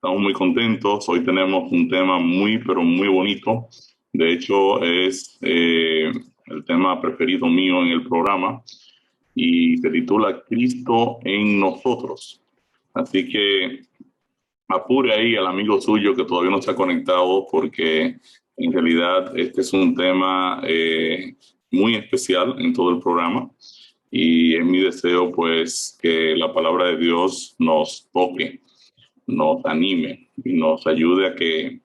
Estamos muy contentos. Hoy tenemos un tema muy, pero muy bonito. De hecho, es el tema preferido mío en el programa y se titula Cristo en nosotros. Así que apure ahí al amigo suyo que todavía no se ha conectado porque en realidad este es un tema muy especial en todo el programa y es mi deseo pues que la palabra de Dios nos toque, nos anime y nos ayude a que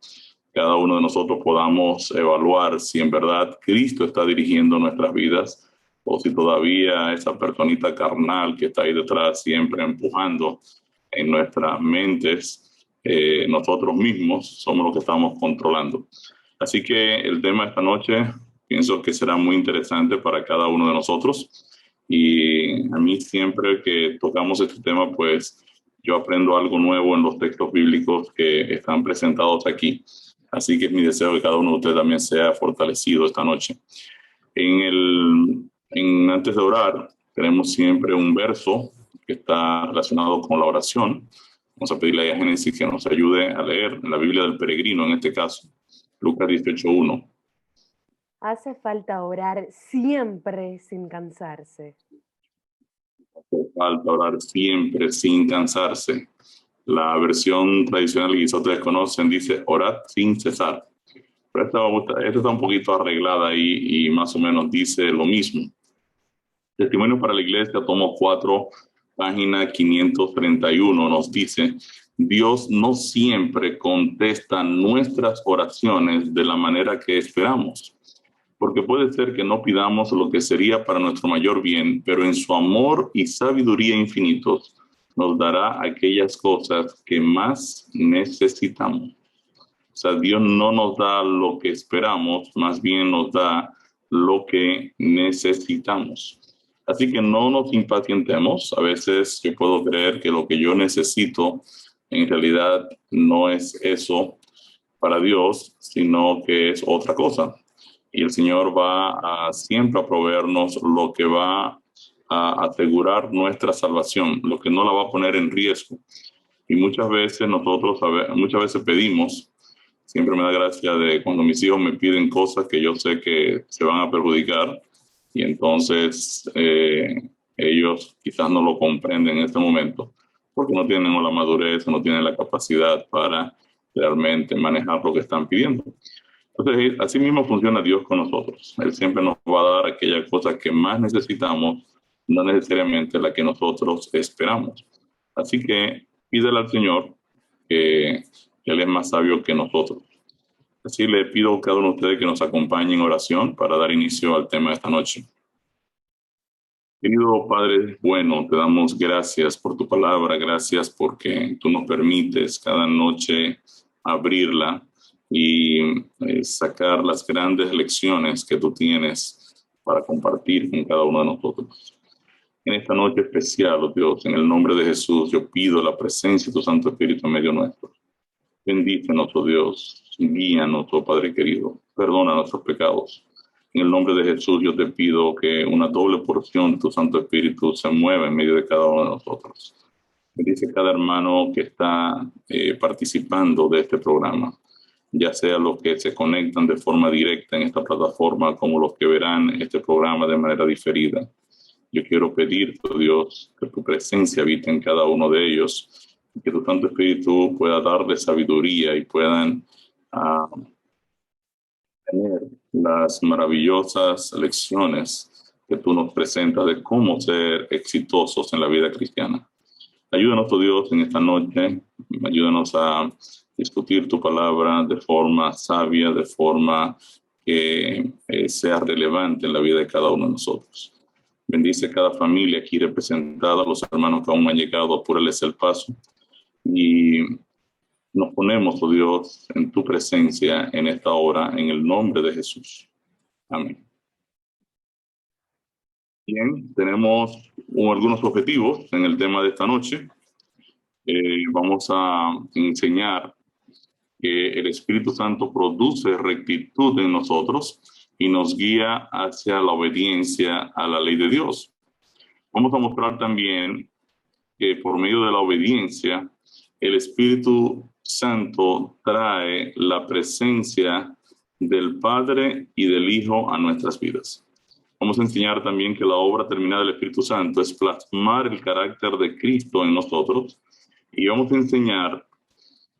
cada uno de nosotros podamos evaluar si en verdad Cristo está dirigiendo nuestras vidas o si todavía esa personita carnal que está ahí detrás siempre empujando en nuestras mentes, nosotros mismos somos los que estamos controlando. Así que el tema de esta noche pienso que será muy interesante para cada uno de nosotros y a mí siempre que tocamos este tema pues yo aprendo algo nuevo en los textos bíblicos que están presentados aquí. Así que es mi deseo que cada uno de ustedes también sea fortalecido esta noche. Antes de orar, tenemos siempre un verso que está relacionado con la oración. Vamos a pedirle a Génesis que nos ayude a leer en la Biblia del Peregrino, en este caso, Lucas 18:1. Hace falta orar siempre sin cansarse. Hace falta orar siempre sin cansarse. La versión tradicional que quizás ustedes conocen dice orad sin cesar. Pero esta está un poquito arreglada y más o menos dice lo mismo. Testimonio para la Iglesia, tomo 4, página 531, nos dice: Dios no siempre contesta nuestras oraciones de la manera que esperamos, porque puede ser que no pidamos lo que sería para nuestro mayor bien, pero en su amor y sabiduría infinitos nos dará aquellas cosas que más necesitamos. O sea, Dios no nos da lo que esperamos, más bien nos da lo que necesitamos. Así que no nos impacientemos. A veces yo puedo creer que lo que yo necesito en realidad no es eso para Dios, sino que es otra cosa. Y el Señor va a siempre a proveernos lo que va a asegurar nuestra salvación, lo que no la va a poner en riesgo. Y muchas veces muchas veces pedimos. Siempre me da gracia de cuando mis hijos me piden cosas que yo sé que se van a perjudicar y entonces ellos quizás no lo comprenden en este momento porque no tienen la madurez, no tienen la capacidad para realmente manejar lo que están pidiendo. Entonces, así mismo funciona Dios con nosotros. Él siempre nos va a dar aquella cosa que más necesitamos, no necesariamente la que nosotros esperamos. Así que pídele al Señor que Él es más sabio que nosotros. Así le pido a cada uno de ustedes que nos acompañe en oración para dar inicio al tema de esta noche. Querido Padre bueno, te damos gracias por tu palabra, gracias porque tú nos permites cada noche abrirla y sacar las grandes lecciones que tú tienes para compartir con cada uno de nosotros. En esta noche especial, oh Dios, en el nombre de Jesús, yo pido la presencia de tu Santo Espíritu en medio nuestro. Bendícenos, oh Dios, guíanos, oh Padre querido, perdona nuestros pecados. En el nombre de Jesús yo te pido que una doble porción de tu Santo Espíritu se mueva en medio de cada uno de nosotros. Bendice cada hermano que está participando de este programa, ya sea los que se conectan de forma directa en esta plataforma como los que verán este programa de manera diferida. Yo quiero pedirte, oh Dios, que tu presencia habite en cada uno de ellos, que tu Santo Espíritu pueda darles sabiduría y puedan tener las maravillosas lecciones que tú nos presentas de cómo ser exitosos en la vida cristiana. Ayúdanos, oh Dios, en esta noche, ayúdanos a discutir tu palabra de forma sabia, de forma que sea relevante en la vida de cada uno de nosotros. Bendice cada familia aquí representada, los hermanos que aún no han llegado, apúrales el paso. Y nos ponemos, oh Dios, en tu presencia en esta hora, en el nombre de Jesús. Amén. Bien, tenemos algunos objetivos en el tema de esta noche. Vamos a enseñar que el Espíritu Santo produce rectitud en nosotros y nos guía hacia la obediencia a la ley de Dios. Vamos a mostrar también que por medio de la obediencia, el Espíritu Santo trae la presencia del Padre y del Hijo a nuestras vidas. Vamos a enseñar también que la obra terminada del Espíritu Santo es plasmar el carácter de Cristo en nosotros. Y vamos a enseñar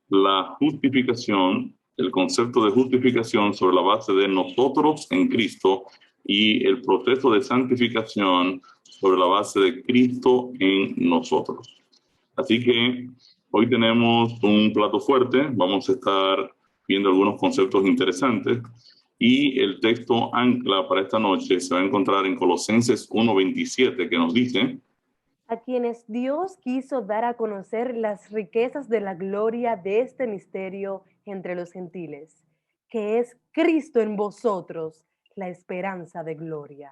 la justificación, el concepto de justificación sobre la base de nosotros en Cristo y el proceso de santificación sobre la base de Cristo en nosotros. Así que hoy tenemos un plato fuerte, vamos a estar viendo algunos conceptos interesantes y el texto ancla para esta noche se va a encontrar en Colosenses 1:27 que nos dice: a quienes Dios quiso dar a conocer las riquezas de la gloria de este misterio entre los gentiles, que es Cristo en vosotros, la esperanza de gloria.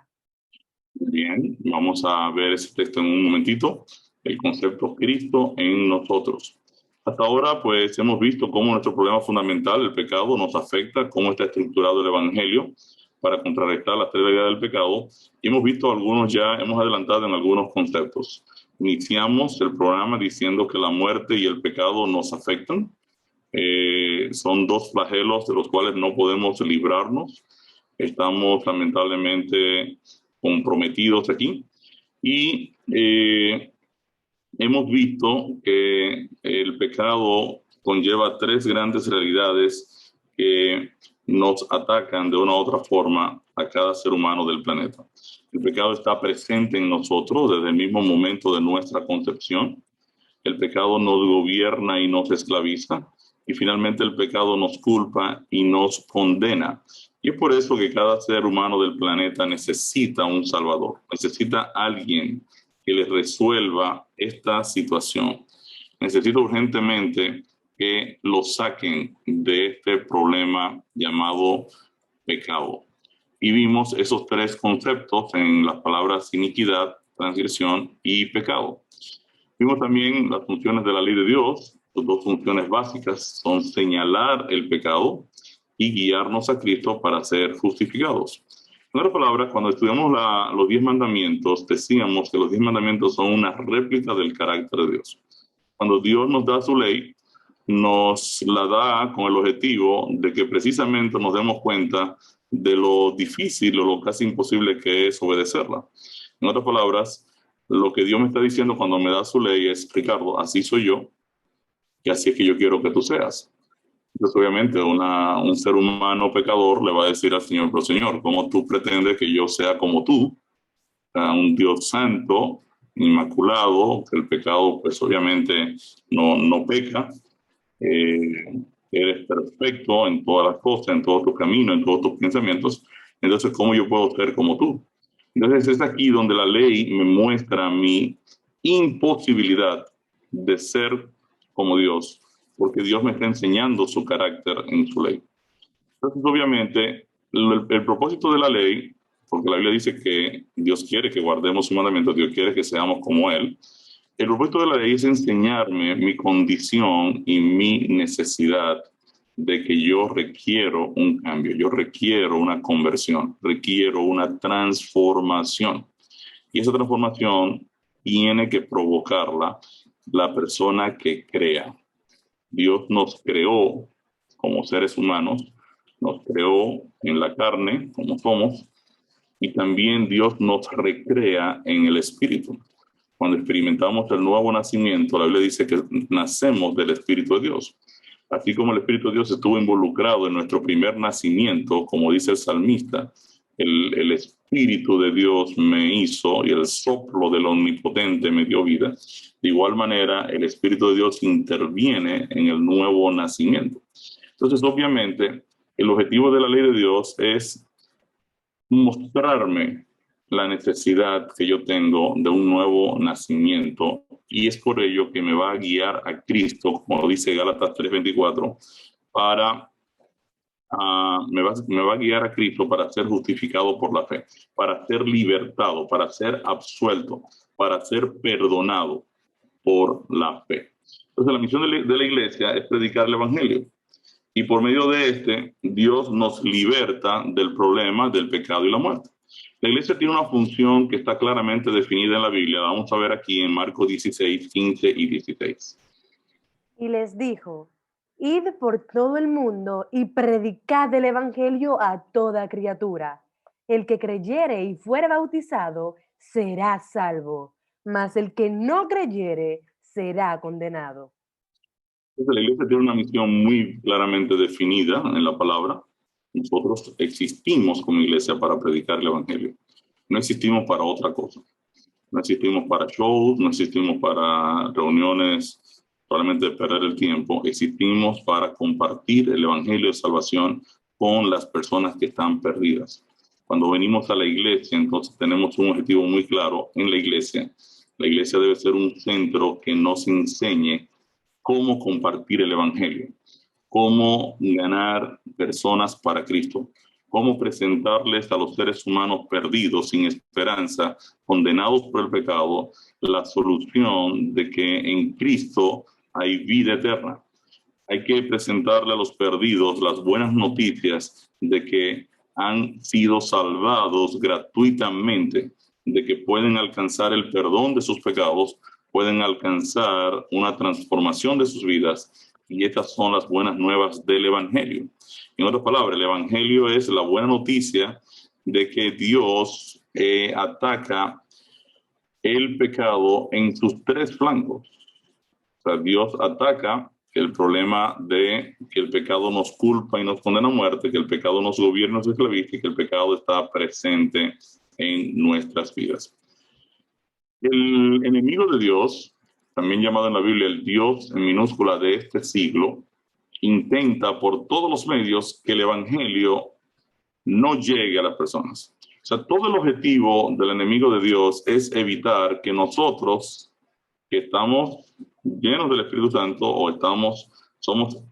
Bien, vamos a ver ese texto en un momentito, el concepto Cristo en nosotros. Hasta ahora, pues, hemos visto cómo nuestro problema fundamental, el pecado, nos afecta, cómo está estructurado el Evangelio para contrarrestar la severidad del pecado. Y hemos visto algunos ya, hemos adelantado en algunos conceptos. Iniciamos el programa diciendo que la muerte y el pecado nos afectan. Son dos flagelos de los cuales no podemos librarnos. Estamos lamentablemente comprometidos aquí. Y hemos visto que el pecado conlleva tres grandes realidades que nos atacan de una u otra forma a cada ser humano del planeta. El pecado está presente en nosotros desde el mismo momento de nuestra concepción. El pecado nos gobierna y nos esclaviza. Y finalmente el pecado nos culpa y nos condena. Y es por eso que cada ser humano del planeta necesita un salvador, necesita alguien que les resuelva esta situación. Necesita urgentemente que lo saquen de este problema llamado pecado. Y vimos esos tres conceptos en las palabras iniquidad, transgresión y pecado. Vimos también las funciones de la ley de Dios. Sus dos funciones básicas son señalar el pecado y guiarnos a Cristo para ser justificados. En otras palabras, cuando estudiamos los 10 mandamientos, decíamos que los 10 mandamientos son una réplica del carácter de Dios. Cuando Dios nos da su ley, nos la da con el objetivo de que precisamente nos demos cuenta de lo difícil o lo casi imposible que es obedecerla. En otras palabras, lo que Dios me está diciendo cuando me da su ley es: Ricardo, así soy yo y así es que yo quiero que tú seas. Entonces, obviamente, un ser humano pecador le va a decir al Señor: pero Señor, ¿cómo tú pretendes que yo sea como tú? Un Dios santo, inmaculado, que el pecado, pues obviamente no peca. Eres perfecto en todas las cosas, en todo tu camino, en todos tus pensamientos. Entonces, ¿cómo yo puedo ser como tú? Entonces, es aquí donde la ley me muestra mi imposibilidad de ser como Dios, porque Dios me está enseñando su carácter en su ley. Entonces, obviamente, el propósito de la ley, porque la Biblia dice que Dios quiere que guardemos su mandamiento, Dios quiere que seamos como Él. El propósito de la ley es enseñarme mi condición y mi necesidad de que yo requiero un cambio, yo requiero una conversión, requiero una transformación. Y esa transformación tiene que provocarla la persona que crea. Dios nos creó como seres humanos, nos creó en la carne, como somos, y también Dios nos recrea en el Espíritu. Cuando experimentamos el nuevo nacimiento, la Biblia dice que nacemos del Espíritu de Dios. Así como el Espíritu de Dios estuvo involucrado en nuestro primer nacimiento, como dice el salmista, el Espíritu de Dios me hizo y el soplo del Omnipotente me dio vida. De igual manera, el Espíritu de Dios interviene en el nuevo nacimiento. Entonces, obviamente, el objetivo de la ley de Dios es mostrarme la necesidad que yo tengo de un nuevo nacimiento, y es por ello que me va a guiar a Cristo, como dice Gálatas 3:24, me va a guiar a Cristo para ser justificado por la fe, para ser libertado, para ser absuelto, para ser perdonado por la fe. Entonces, la misión de la iglesia es predicar el evangelio. Y por medio de este, Dios nos liberta del problema del pecado y la muerte. La iglesia tiene una función que está claramente definida en la Biblia. La vamos a ver aquí en Marcos 16, 15 y 16. Y les dijo: Id por todo el mundo y predicad el evangelio a toda criatura. El que creyere y fuere bautizado será salvo, mas el que no creyere será condenado. Entonces, la iglesia tiene una misión muy claramente definida en la palabra. Nosotros existimos como iglesia para predicar el evangelio. No existimos para otra cosa. No existimos para shows, no existimos para reuniones solamente de perder el tiempo. Existimos para compartir el evangelio de salvación con las personas que están perdidas. Cuando venimos a la iglesia, entonces tenemos un objetivo muy claro en la iglesia. La iglesia debe ser un centro que nos enseñe cómo compartir el evangelio, cómo ganar personas para Cristo, cómo presentarles a los seres humanos perdidos, sin esperanza, condenados por el pecado, la solución de que en Cristo hay vida eterna. Hay que presentarle a los perdidos las buenas noticias de que han sido salvados gratuitamente, de que pueden alcanzar el perdón de sus pecados, pueden alcanzar una transformación de sus vidas, y estas son las buenas nuevas del Evangelio. En otras palabras, el Evangelio es la buena noticia de que Dios ataca el pecado en sus tres flancos. O sea, Dios ataca el problema de que el pecado nos culpa y nos condena a muerte, que el pecado nos gobierna y nos esclaviza, y que el pecado está presente en nuestras vidas. El enemigo de Dios, también llamado en la Biblia el Dios en minúscula de este siglo, intenta por todos los medios que el evangelio no llegue a las personas. O sea, todo el objetivo del enemigo de Dios es evitar que nosotros, que estamos llenos del Espíritu Santo o somos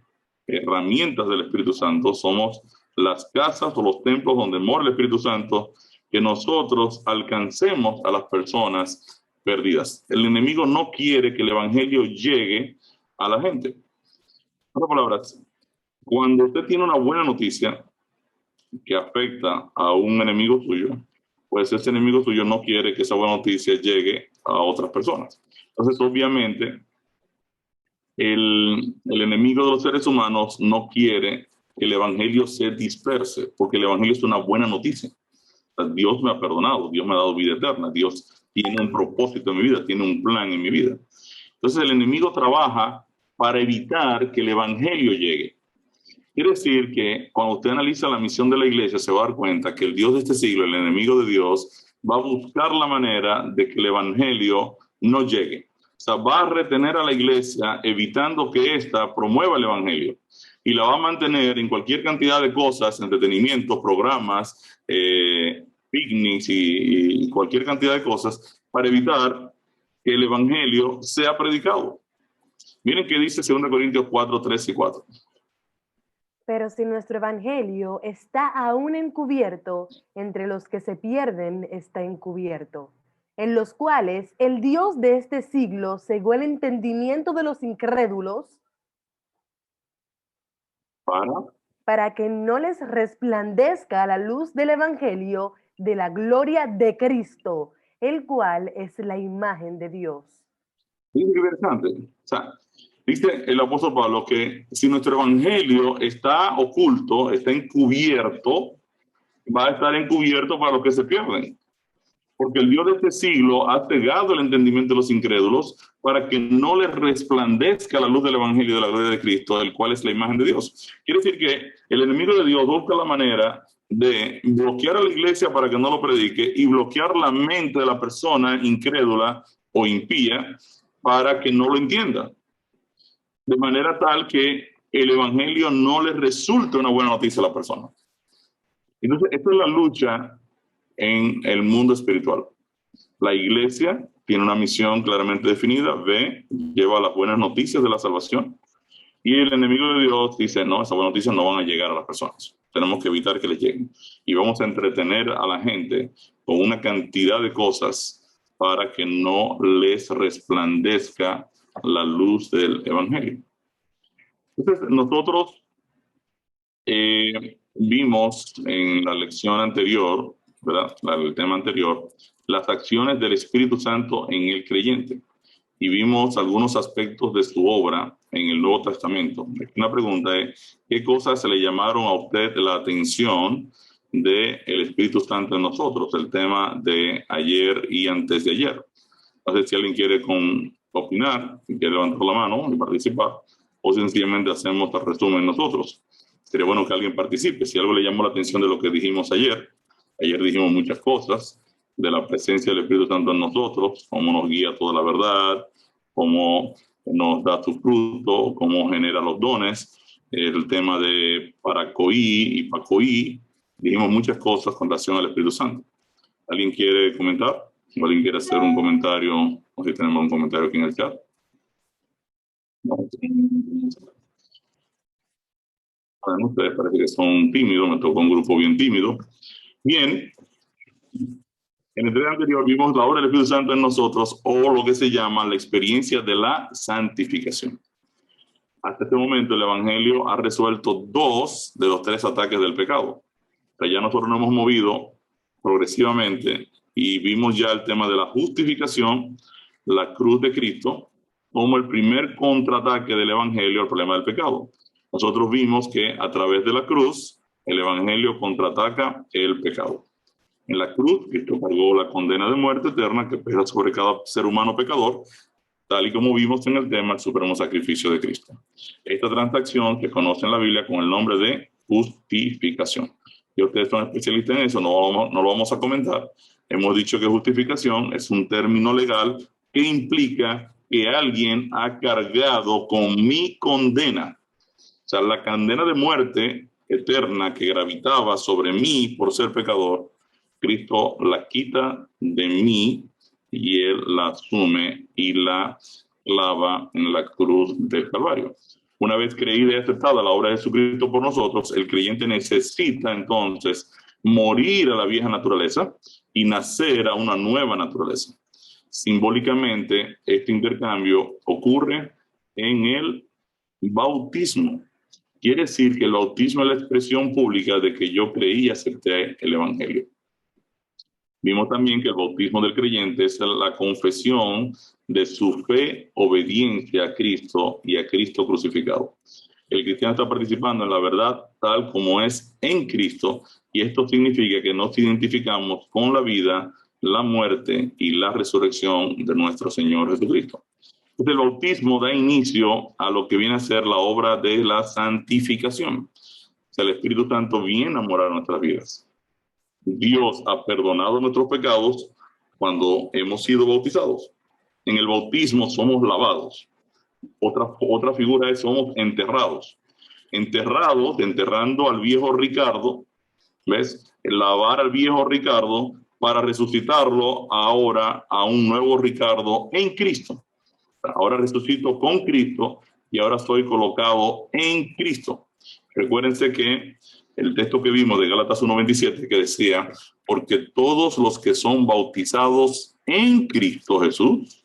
herramientas del Espíritu Santo, somos las casas o los templos donde mora el Espíritu Santo, que nosotros alcancemos a las personas perdidas. El enemigo no quiere que el evangelio llegue a la gente. En otras palabras, cuando usted tiene una buena noticia que afecta a un enemigo suyo, pues ese enemigo suyo no quiere que esa buena noticia llegue a otras personas. Entonces, obviamente, el enemigo de los seres humanos no quiere que el evangelio se disperse, porque el evangelio es una buena noticia. O sea, Dios me ha perdonado, Dios me ha dado vida eterna, Dios tiene un propósito en mi vida, tiene un plan en mi vida. Entonces, el enemigo trabaja para evitar que el evangelio llegue. Quiere decir que cuando usted analiza la misión de la iglesia, se va a dar cuenta que el Dios de este siglo, el enemigo de Dios, va a buscar la manera de que el evangelio no llegue. O sea, va a retener a la iglesia evitando que ésta promueva el evangelio. Y la va a mantener en cualquier cantidad de cosas, entretenimiento, programas, picnics y cualquier cantidad de cosas, para evitar que el evangelio sea predicado. Miren qué dice 2 Corintios 4, 3 y 4. Pero si nuestro evangelio está aún encubierto, entre los que se pierden está encubierto, en los cuales el Dios de este siglo cegó el entendimiento de los incrédulos para que no les resplandezca la luz del evangelio de la gloria de Cristo, el cual es la imagen de Dios. Es interesante. O sea, dice el apóstol Pablo que si nuestro evangelio está oculto, está encubierto, va a estar encubierto para los que se pierden. Porque el Dios de este siglo ha cegado el entendimiento de los incrédulos para que no les resplandezca la luz del evangelio de la gloria de Cristo, el cual es la imagen de Dios. Quiere decir que el enemigo de Dios busca la manera de bloquear a la iglesia para que no lo predique y bloquear la mente de la persona incrédula o impía para que no lo entienda. De manera tal que el evangelio no le resulte una buena noticia a la persona. Entonces, esta es la lucha en el mundo espiritual. La iglesia tiene una misión claramente definida, lleva las buenas noticias de la salvación, y el enemigo de Dios dice, no, esas buenas noticias no van a llegar a las personas. Tenemos que evitar que les lleguen. Y vamos a entretener a la gente con una cantidad de cosas para que no les resplandezca la luz del evangelio. Entonces, nosotros vimos en la lección anterior, ¿verdad? El tema anterior, las acciones del Espíritu Santo en el creyente. Y vimos algunos aspectos de su obra en el Nuevo Testamento. Una pregunta es, ¿qué cosas se le llamaron a usted la atención del Espíritu Santo en nosotros? El tema de ayer y antes de ayer. No sé si alguien quiere opinar, si quiere levantar la mano y participar, o sencillamente hacemos el resumen nosotros. Sería bueno que alguien participe. Si algo le llamó la atención de lo que dijimos ayer dijimos muchas cosas de la presencia del Espíritu Santo en nosotros, cómo nos guía toda la verdad, cómo nos da su fruto, cómo genera los dones, el tema de paracoí y pacoí. Dijimos muchas cosas con relación al Espíritu Santo. ¿Alguien quiere comentar? ¿O alguien quiere hacer un comentario? O si tenemos un comentario aquí en el chat. No. Bueno, ustedes parece que son tímidos, me tocó un grupo bien tímido. Bien, en el día anterior vimos la obra del Espíritu Santo en nosotros, o lo que se llama la experiencia de la santificación. Hasta este momento el Evangelio ha resuelto 2 de los 3 ataques del pecado. O sea, ya nosotros nos hemos movido progresivamente y vimos ya el tema de la justificación, la cruz de Cristo, como el primer contraataque del Evangelio al problema del pecado. Nosotros vimos que a través de la cruz el Evangelio contraataca el pecado. En la cruz, Cristo cargó la condena de muerte eterna que pesa sobre cada ser humano pecador, tal y como vimos en el tema del supremo sacrificio de Cristo. Esta transacción se conoce en la Biblia con el nombre de justificación. Y ustedes son especialistas en eso, no lo vamos a comentar. Hemos dicho que justificación es un término legal que implica que alguien ha cargado con mi condena. O sea, la condena de muerte eterna que gravitaba sobre mí por ser pecador, Cristo la quita de mí y Él la asume y la clava en la cruz del Calvario. Una vez creída y aceptada la obra de Jesucristo por nosotros, el creyente necesita entonces morir a la vieja naturaleza y nacer a una nueva naturaleza. Simbólicamente, este intercambio ocurre en el bautismo. Quiere decir que el bautismo es la expresión pública de que yo creí y acepté el Evangelio. Vimos también que el bautismo del creyente es la confesión de su fe, obediencia a Cristo y a Cristo crucificado. El cristiano está participando en la verdad tal como es en Cristo, y esto significa que nos identificamos con la vida, la muerte y la resurrección de nuestro Señor Jesucristo. El bautismo da inicio a lo que viene a ser la obra de la santificación. O sea, el Espíritu Santo viene a morar en nuestras vidas. Dios ha perdonado nuestros pecados cuando hemos sido bautizados. En el bautismo somos lavados. Otra figura es somos enterrados. Enterrados, enterrando al viejo Ricardo, ¿ves? Lavar al viejo Ricardo para resucitarlo ahora a un nuevo Ricardo en Cristo. Ahora resucito con Cristo y ahora soy colocado en Cristo. Recuérdense que el texto que vimos de Gálatas 1:27 que decía, porque todos los que son bautizados en Cristo Jesús,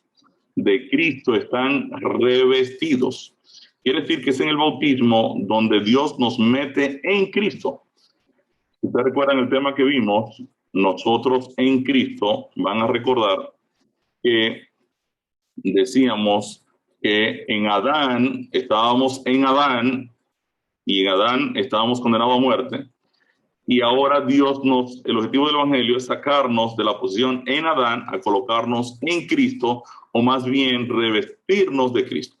de Cristo están revestidos. Quiere decir que es en el bautismo donde Dios nos mete en Cristo. Si ustedes recuerdan el tema que vimos, nosotros en Cristo, van a recordar que decíamos que en Adán estábamos en Adán y en Adán estábamos condenados a muerte. Y ahora el objetivo del Evangelio es sacarnos de la posición en Adán a colocarnos en Cristo, o más bien revestirnos de Cristo.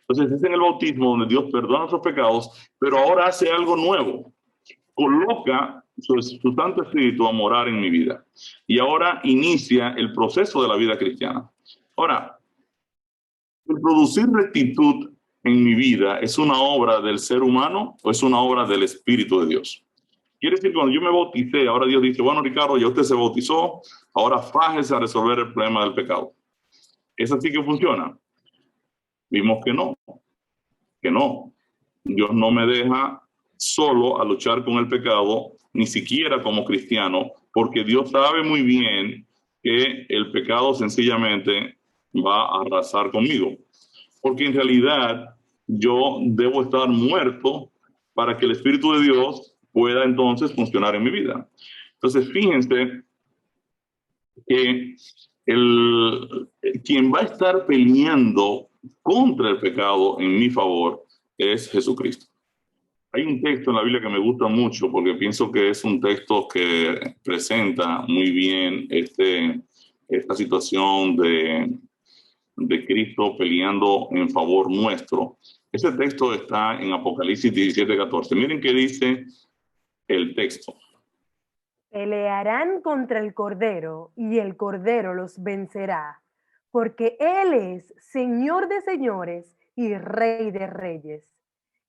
Entonces es en el bautismo donde Dios perdona nuestros pecados, pero ahora hace algo nuevo. Coloca su Santo Espíritu a morar en mi vida. Y ahora inicia el proceso de la vida cristiana. Ahora, el producir rectitud en mi vida es una obra del ser humano o es una obra del Espíritu de Dios. Quiere decir que cuando yo me bauticé, ahora Dios dice, bueno, Ricardo, ya usted se bautizó, ahora fájese a resolver el problema del pecado. ¿Es así que funciona? Vimos que no. Dios no me deja solo a luchar con el pecado, ni siquiera como cristiano, porque Dios sabe muy bien que el pecado sencillamente va a arrasar conmigo. Porque en realidad yo debo estar muerto para que el Espíritu de Dios pueda entonces funcionar en mi vida. Entonces, fíjense que quien va a estar peleando contra el pecado en mi favor es Jesucristo. Hay un texto en la Biblia que me gusta mucho porque pienso que es un texto que presenta muy bien esta situación de Cristo peleando en favor nuestro. Ese texto está en Apocalipsis 17:14. Miren qué dice el texto. Pelearán contra el Cordero y el Cordero los vencerá, porque Él es Señor de señores y Rey de reyes.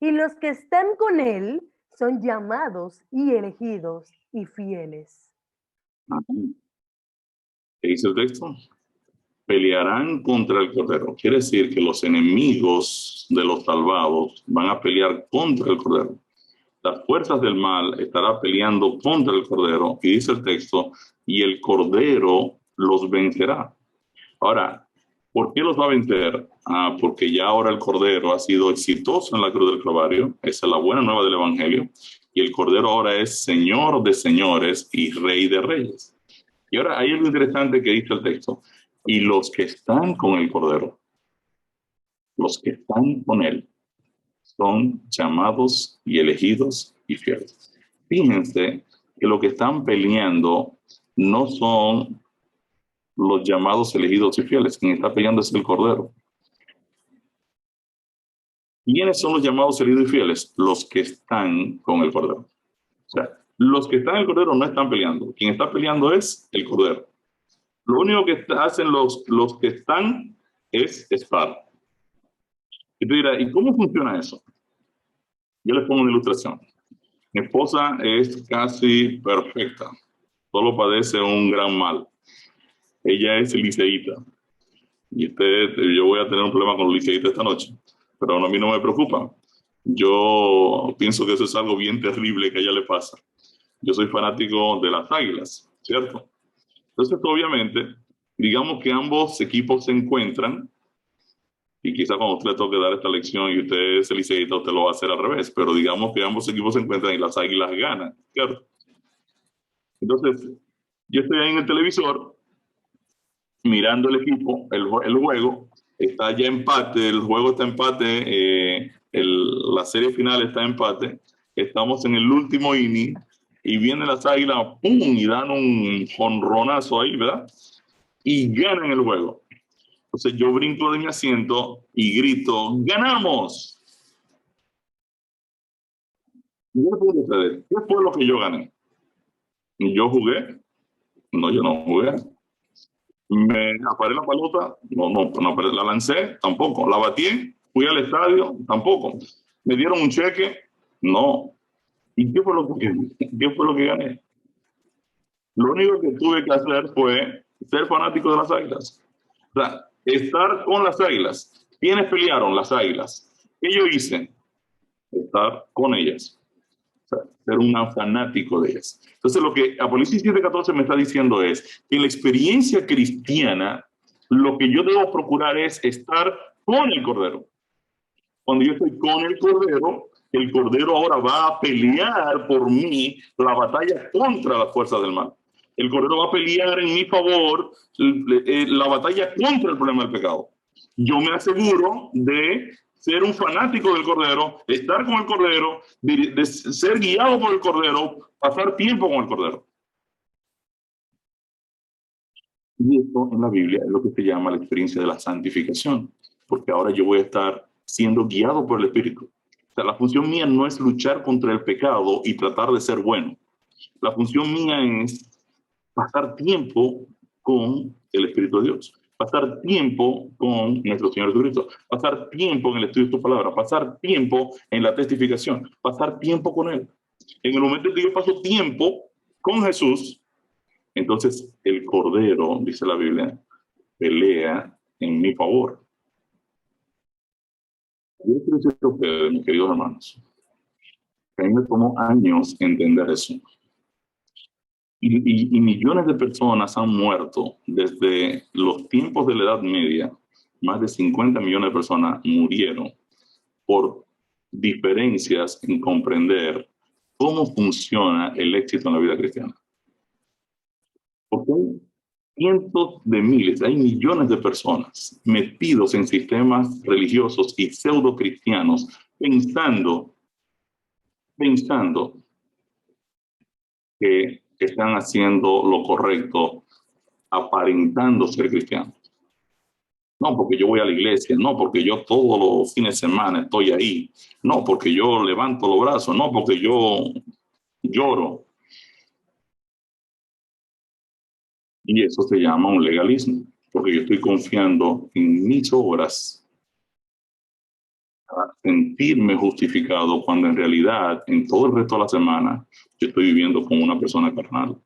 Y los que están con Él son llamados y elegidos y fieles. ¿Qué dice el texto? Pelearán contra el Cordero. Quiere decir que los enemigos de los salvados van a pelear contra el Cordero. Las fuerzas del mal estarán peleando contra el Cordero. Y dice el texto, y el Cordero los vencerá. Ahora, ¿por qué los va a vencer? Porque ya ahora el Cordero ha sido exitoso en la cruz del Calvario. Esa es la buena nueva del Evangelio. Y el Cordero ahora es Señor de señores y Rey de reyes. Y ahora hay algo interesante que dice el texto. Y los que están con el Cordero, los que están con él, son llamados y elegidos y fieles. Fíjense que lo que están peleando no son los llamados, elegidos y fieles. Quien está peleando es el Cordero. ¿Quiénes son los llamados, elegidos y fieles? Los que están con el Cordero. O sea, los que están en el Cordero no están peleando. Quien está peleando es el Cordero. Lo único que hacen los que están es espada. Y tú dirás, ¿y cómo funciona eso? Yo les pongo una ilustración. Mi esposa es casi perfecta. Solo padece un gran mal. Ella es liceíta. Y yo voy a tener un problema con los liceítas esta noche. Pero a mí no me preocupa. Yo pienso que eso es algo bien terrible que a ella le pasa. Yo soy fanático de las Águilas, ¿cierto? Entonces, obviamente, digamos que ambos equipos se encuentran y quizá cuando usted le toque dar esta lección y usted es liceísta, usted lo va a hacer al revés, pero digamos que ambos equipos se encuentran y las Águilas ganan, ¿cierto? Entonces, yo estoy ahí en el televisor mirando el equipo, el juego, está ya empate, el juego está empate, la serie final está empate, estamos en el último inning y vienen las Águilas, ¡pum! Y dan un jonronazo ahí, ¿verdad? Y ganan el juego. Entonces yo brinco de mi asiento y grito, ¡ganamos! ¿Qué puede ustedes? ¿Qué fue lo que yo gané? ¿Yo jugué? No, yo no jugué. ¿Me aparé la pelota? No, la lancé, tampoco. ¿La batí? ¿Fui al estadio? Tampoco. ¿Me dieron un cheque? No. ¿Y qué fue lo que gané? Lo único que tuve que hacer fue ser fanático de las Águilas. O sea, estar con las Águilas. ¿Quiénes pelearon? Las Águilas. ¿Qué yo hice? Estar con ellas. O sea, ser un fanático de ellas. Entonces, lo que Apocalipsis 7:14 me está diciendo es que en la experiencia cristiana, lo que yo debo procurar es estar con el Cordero. Cuando yo estoy con el Cordero ahora va a pelear por mí la batalla contra las fuerzas del mal. El Cordero va a pelear en mi favor la batalla contra el problema del pecado. Yo me aseguro de ser un fanático del Cordero, estar con el Cordero, de ser guiado por el Cordero, pasar tiempo con el Cordero. Y esto en la Biblia es lo que se llama la experiencia de la santificación, porque ahora yo voy a estar siendo guiado por el Espíritu. O sea, la función mía no es luchar contra el pecado y tratar de ser bueno. La función mía es pasar tiempo con el Espíritu de Dios, pasar tiempo con nuestro Señor Jesucristo, pasar tiempo en el estudio de tu palabra, pasar tiempo en la testificación, pasar tiempo con Él. En el momento en que yo paso tiempo con Jesús, entonces el Cordero, dice la Biblia, pelea en mi favor. Yo quiero decir a ustedes, mis queridos hermanos, que a mí me tomó años entender eso. Y millones de personas han muerto desde los tiempos de la Edad Media. Más de 50 millones de personas murieron por diferencias en comprender cómo funciona el éxito en la vida cristiana. ¿Por qué? cientos de miles, hay millones de personas metidos en sistemas religiosos y pseudo cristianos pensando que están haciendo lo correcto, aparentando ser cristianos. No porque yo voy a la iglesia, no porque yo todos los fines de semana estoy ahí, no porque yo levanto los brazos, no porque yo lloro. Y eso se llama un legalismo, porque yo estoy confiando en mis obras para sentirme justificado cuando en realidad en todo el resto de la semana yo estoy viviendo como una persona carnal.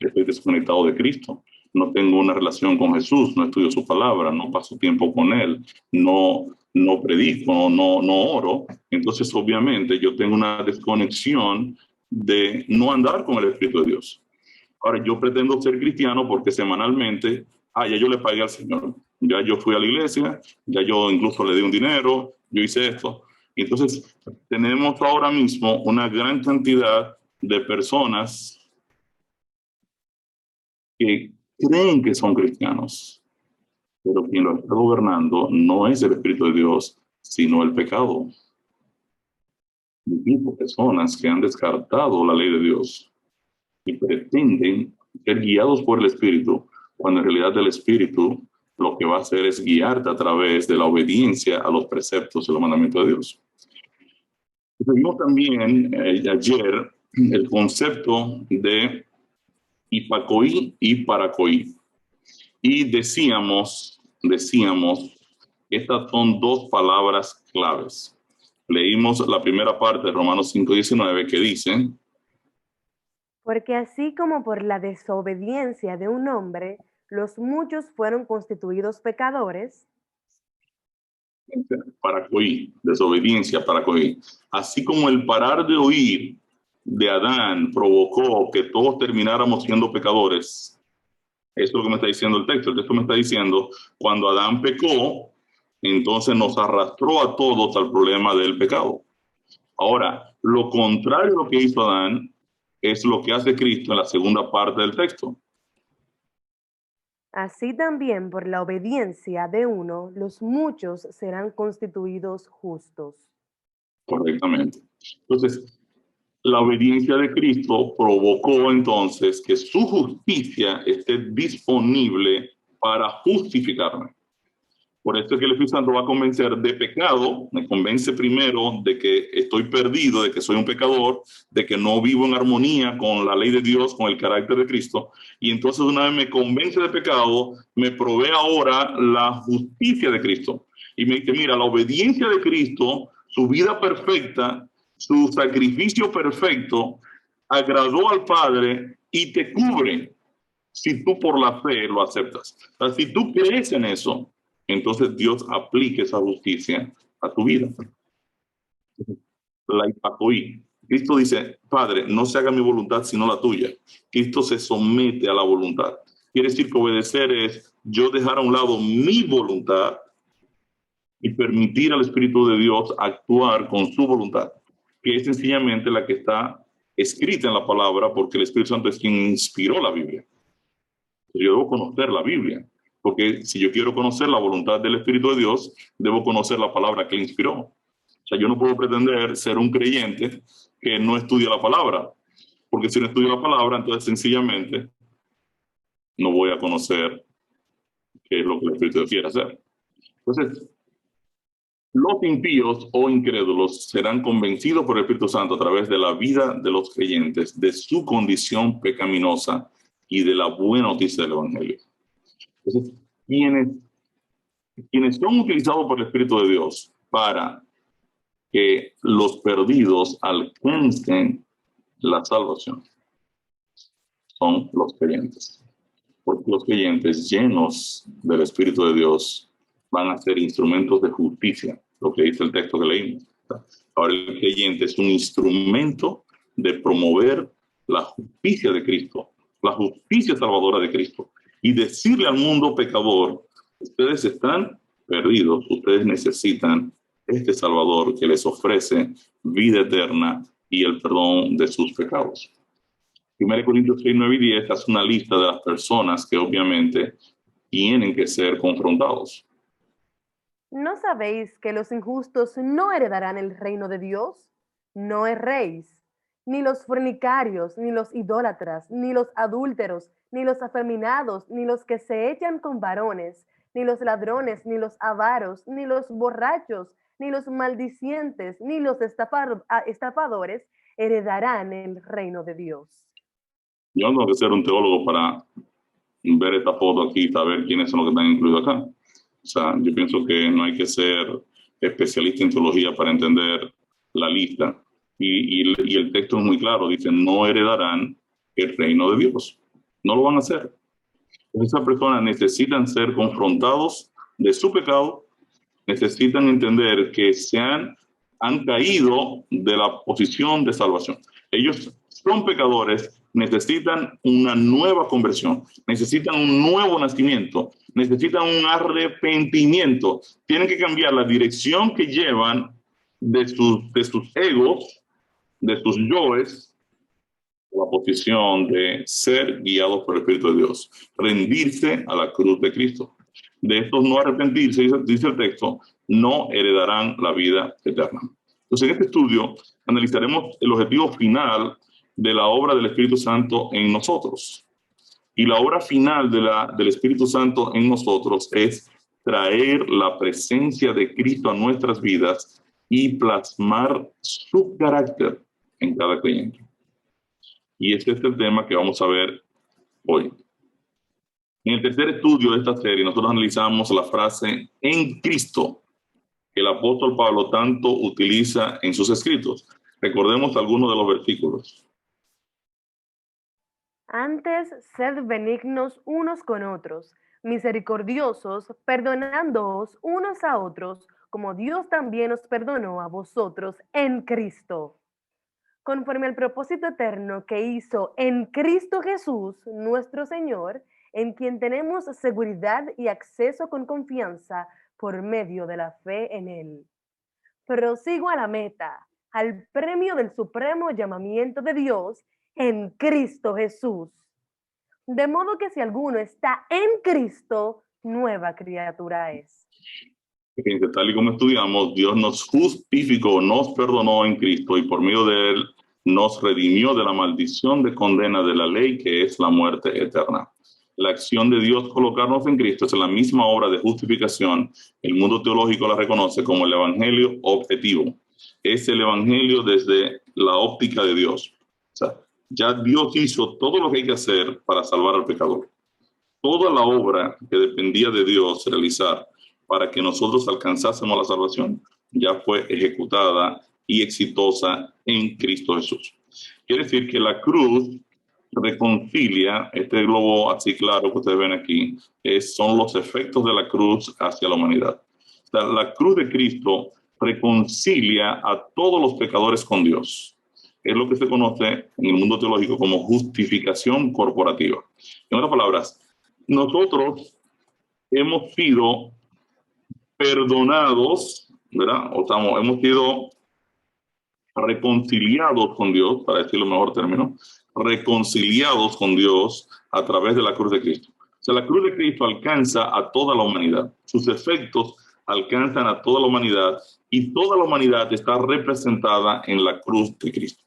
Estoy desconectado de Cristo. No tengo una relación con Jesús, no estudio su palabra, no paso tiempo con Él, no predico, no oro. Entonces, obviamente, yo tengo una desconexión de no andar con el Espíritu de Dios. Ahora, yo pretendo ser cristiano porque semanalmente, ya yo le pagué al Señor. Ya yo fui a la iglesia, ya yo incluso le di un dinero, yo hice esto. Y entonces, tenemos ahora mismo una gran cantidad de personas que creen que son cristianos, pero quien lo está gobernando no es el Espíritu de Dios, sino el pecado. Tipo personas que han descartado la ley de Dios y pretenden ser guiados por el Espíritu, cuando en realidad el Espíritu lo que va a hacer es guiarte a través de la obediencia a los preceptos y los mandamientos de Dios. Vimos también ayer el concepto de hipacoí y paracoí. Y decíamos, estas son dos palabras claves. Leímos la primera parte de Romanos 5:19 que dice, Porque así como por la desobediencia de un hombre, los muchos fueron constituidos pecadores, para coí, desobediencia para coí. Así como el parar de oír de Adán provocó que todos termináramos siendo pecadores, eso es lo que me está diciendo el texto. El texto me está diciendo, cuando Adán pecó, entonces nos arrastró a todos al problema del pecado. Ahora, lo contrario de lo que hizo Adán es lo que hace Cristo en la segunda parte del texto. así también por la obediencia de uno, los muchos serán constituidos justos. Correctamente. Entonces, la obediencia de Cristo provocó entonces que su justicia esté disponible para justificarme. Por eso es que el Espíritu Santo va a convencer de pecado, me convence primero de que estoy perdido, de que soy un pecador, de que no vivo en armonía con la ley de Dios, con el carácter de Cristo. Y entonces una vez me convence de pecado, me provee ahora la justicia de Cristo. Y me dice, mira, la obediencia de Cristo, su vida perfecta, su sacrificio perfecto, agradó al Padre y te cubre si tú por la fe lo aceptas. O sea, si tú crees en eso, entonces Dios aplique esa justicia a tu vida. La hipacoí. Cristo dice, Padre, no se haga mi voluntad sino la tuya. Cristo se somete a la voluntad. Quiere decir que obedecer es yo dejar a un lado mi voluntad y permitir al Espíritu de Dios actuar con su voluntad, que es sencillamente la que está escrita en la palabra, porque el Espíritu Santo es quien inspiró la Biblia. Yo debo conocer la Biblia, porque si yo quiero conocer la voluntad del Espíritu de Dios, debo conocer la palabra que le inspiró. O sea, yo no puedo pretender ser un creyente que no estudia la palabra, porque si no estudio la palabra, entonces sencillamente no voy a conocer qué es lo que el Espíritu quiere hacer. Entonces, los impíos o incrédulos serán convencidos por el Espíritu Santo a través de la vida de los creyentes, de su condición pecaminosa y de la buena noticia del Evangelio. Entonces, quienes son utilizados por el Espíritu de Dios para que los perdidos alcancen la salvación son los creyentes. Porque los creyentes llenos del Espíritu de Dios van a ser instrumentos de justicia, lo que dice el texto que leímos. Ahora el creyente es un instrumento de promover la justicia de Cristo, la justicia salvadora de Cristo, y decirle al mundo pecador, ustedes están perdidos, ustedes necesitan este Salvador que les ofrece vida eterna y el perdón de sus pecados. 1 Corintios 6, 9 y 10 hace una lista de las personas que obviamente tienen que ser confrontados. ¿No sabéis que los injustos no heredarán el reino de Dios? No erréis, ni los fornicarios, ni los idólatras, ni los adúlteros, ni los afeminados, ni los que se echan con varones, ni los ladrones, ni los avaros, ni los borrachos, ni los maldicientes, ni los estafadores heredarán el reino de Dios. Yo no tengo que ser un teólogo para ver esta foto aquí y saber quiénes son los que están incluidos acá. O sea, yo pienso que no hay que ser especialista en teología para entender la lista. Y el texto es muy claro, dice, no heredarán el reino de Dios. No lo van a hacer. Esas personas necesitan ser confrontados de su pecado, necesitan entender que han caído de la posición de salvación. Ellos son pecadores, necesitan una nueva conversión, necesitan un nuevo nacimiento, necesitan un arrepentimiento. Tienen que cambiar la dirección que llevan de sus egos, de sus yoes, la posición de ser guiados por el Espíritu de Dios, rendirse a la cruz de Cristo. De estos no arrepentirse, dice el texto, no heredarán la vida eterna. Entonces, en este estudio analizaremos el objetivo final de la obra del Espíritu Santo en nosotros. Y la obra final del Espíritu Santo en nosotros es traer la presencia de Cristo a nuestras vidas y plasmar su carácter en cada creyente. Y este es el tema que vamos a ver hoy. En el tercer estudio de esta serie, nosotros analizamos la frase "en Cristo", que el apóstol Pablo tanto utiliza en sus escritos. Recordemos algunos de los versículos. Antes, sed benignos unos con otros, misericordiosos, perdonándoos unos a otros, como Dios también os perdonó a vosotros en Cristo, conforme al propósito eterno que hizo en Cristo Jesús, nuestro Señor, en quien tenemos seguridad y acceso con confianza por medio de la fe en Él. Prosigo a la meta, al premio del supremo llamamiento de Dios en Cristo Jesús. De modo que si alguno está en Cristo, nueva criatura es. Fíjense, tal y como estudiamos, Dios nos justificó, nos perdonó en Cristo y por medio de Él nos redimió de la maldición de condena de la ley, que es la muerte eterna. La acción de Dios colocarnos en Cristo es la misma obra de justificación. El mundo teológico la reconoce como el evangelio objetivo. Es el evangelio desde la óptica de Dios. O sea, ya Dios hizo todo lo que hay que hacer para salvar al pecador. Toda la obra que dependía de Dios realizar para que nosotros alcanzásemos la salvación ya fue ejecutada y exitosa en Cristo Jesús. Quiere decir que la cruz reconcilia, este globo así claro que ustedes ven aquí, son los efectos de la cruz hacia la humanidad. O sea, la cruz de Cristo reconcilia a todos los pecadores con Dios. Es lo que se conoce en el mundo teológico como justificación corporativa. En otras palabras, nosotros hemos sido perdonados, ¿verdad? Hemos sido reconciliados con Dios, para decirlo en mejor término, reconciliados con Dios a través de la cruz de Cristo. O sea, la cruz de Cristo alcanza a toda la humanidad. Sus efectos alcanzan a toda la humanidad y toda la humanidad está representada en la cruz de Cristo.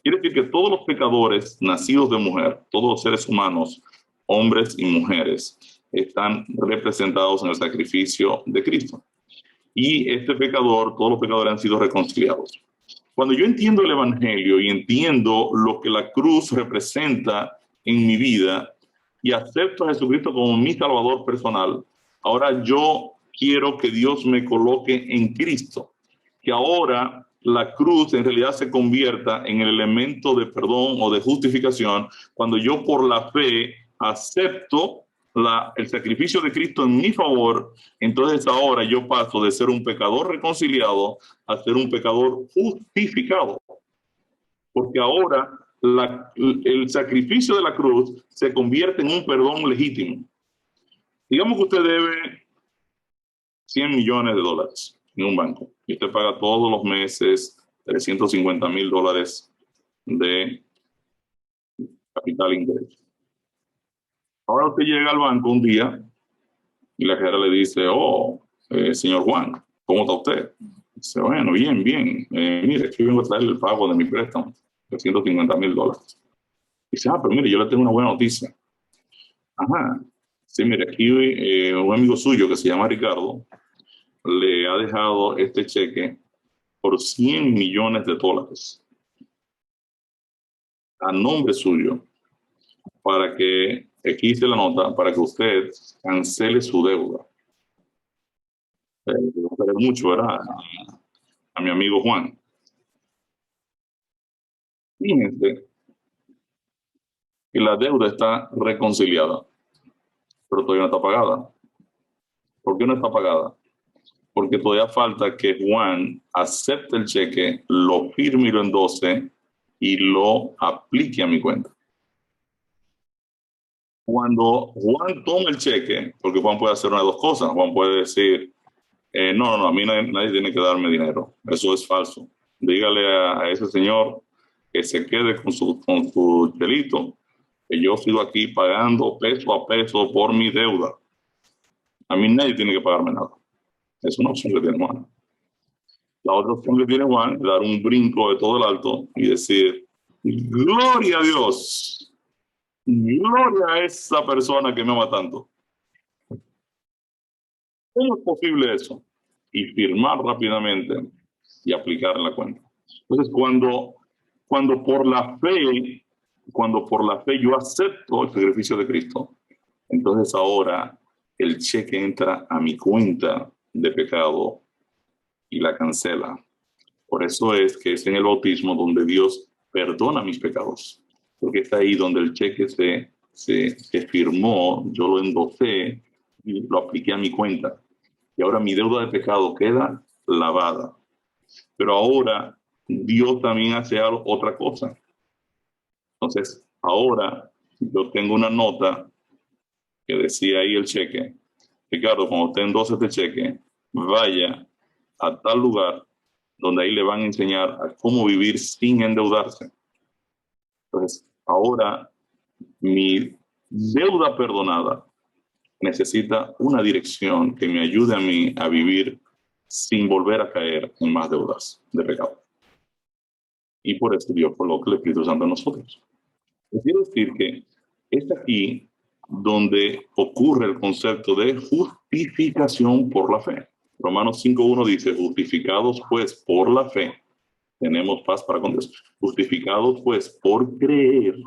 Quiere decir que todos los pecadores nacidos de mujer, todos los seres humanos, hombres y mujeres, están representados en el sacrificio de Cristo. Y todos los pecadores han sido reconciliados. Cuando yo entiendo el evangelio y entiendo lo que la cruz representa en mi vida y acepto a Jesucristo como mi salvador personal, ahora yo quiero que Dios me coloque en Cristo, que ahora la cruz en realidad se convierta en el elemento de perdón o de justificación cuando yo por la fe acepto el sacrificio de Cristo en mi favor. Entonces ahora yo paso de ser un pecador reconciliado a ser un pecador justificado, porque ahora el sacrificio de la cruz se convierte en un perdón legítimo. Digamos que usted debe $100 millones en un banco y usted paga todos los meses $350,000 de capital interés. Ahora usted llega al banco un día y la cajera le dice, señor Juan, ¿cómo está usted? Dice, bueno, bien, bien. Mire, aquí vengo a traerle el pago de mi préstamo de $150,000. Dice, pero mire, yo le tengo una buena noticia. Ajá. Sí, mire, aquí un amigo suyo que se llama Ricardo le ha dejado este cheque por $100 millones a nombre suyo para que, aquí hice la nota, para que usted cancele su deuda. Le mucho, ¿verdad? A mi amigo Juan. Fíjense que la deuda está reconciliada, pero todavía no está pagada. ¿Por qué no está pagada? Porque todavía falta que Juan acepte el cheque, lo firme y lo endose y lo aplique a mi cuenta. Cuando Juan toma el cheque, porque Juan puede hacer una de dos cosas, Juan puede decir, no, a mí nadie tiene que darme dinero, eso es falso. Dígale a ese señor que se quede con su delito, que yo sigo aquí pagando peso a peso por mi deuda. A mí nadie tiene que pagarme nada. Es una opción que tiene Juan. La otra opción que tiene Juan es dar un brinco de todo el alto y decir, gloria a Dios, gloria a esa persona que me ama tanto. ¿Cómo es posible eso? Y firmar rápidamente y aplicar en la cuenta. Entonces, cuando por la fe yo acepto el sacrificio de Cristo, entonces ahora el cheque entra a mi cuenta de pecado y la cancela. Por eso es que es en el bautismo donde Dios perdona mis pecados, porque está ahí donde el cheque se firmó, yo lo endosé y lo apliqué a mi cuenta. Y ahora mi deuda de pecado queda lavada. Pero ahora Dios también hace otra cosa. Entonces, ahora yo tengo una nota que decía ahí el cheque, Ricardo, cuando usted endose este cheque, vaya a tal lugar donde ahí le van a enseñar a cómo vivir sin endeudarse. Entonces, ahora mi deuda perdonada necesita una dirección que me ayude a mí a vivir sin volver a caer en más deudas de pecado. Y por eso Dios coloca el Espíritu Santo en nosotros. Quiero decir que es aquí donde ocurre el concepto de justificación por la fe. Romanos 5.1 dice, justificados pues por la fe, tenemos paz para con Dios. Justificados pues por creer,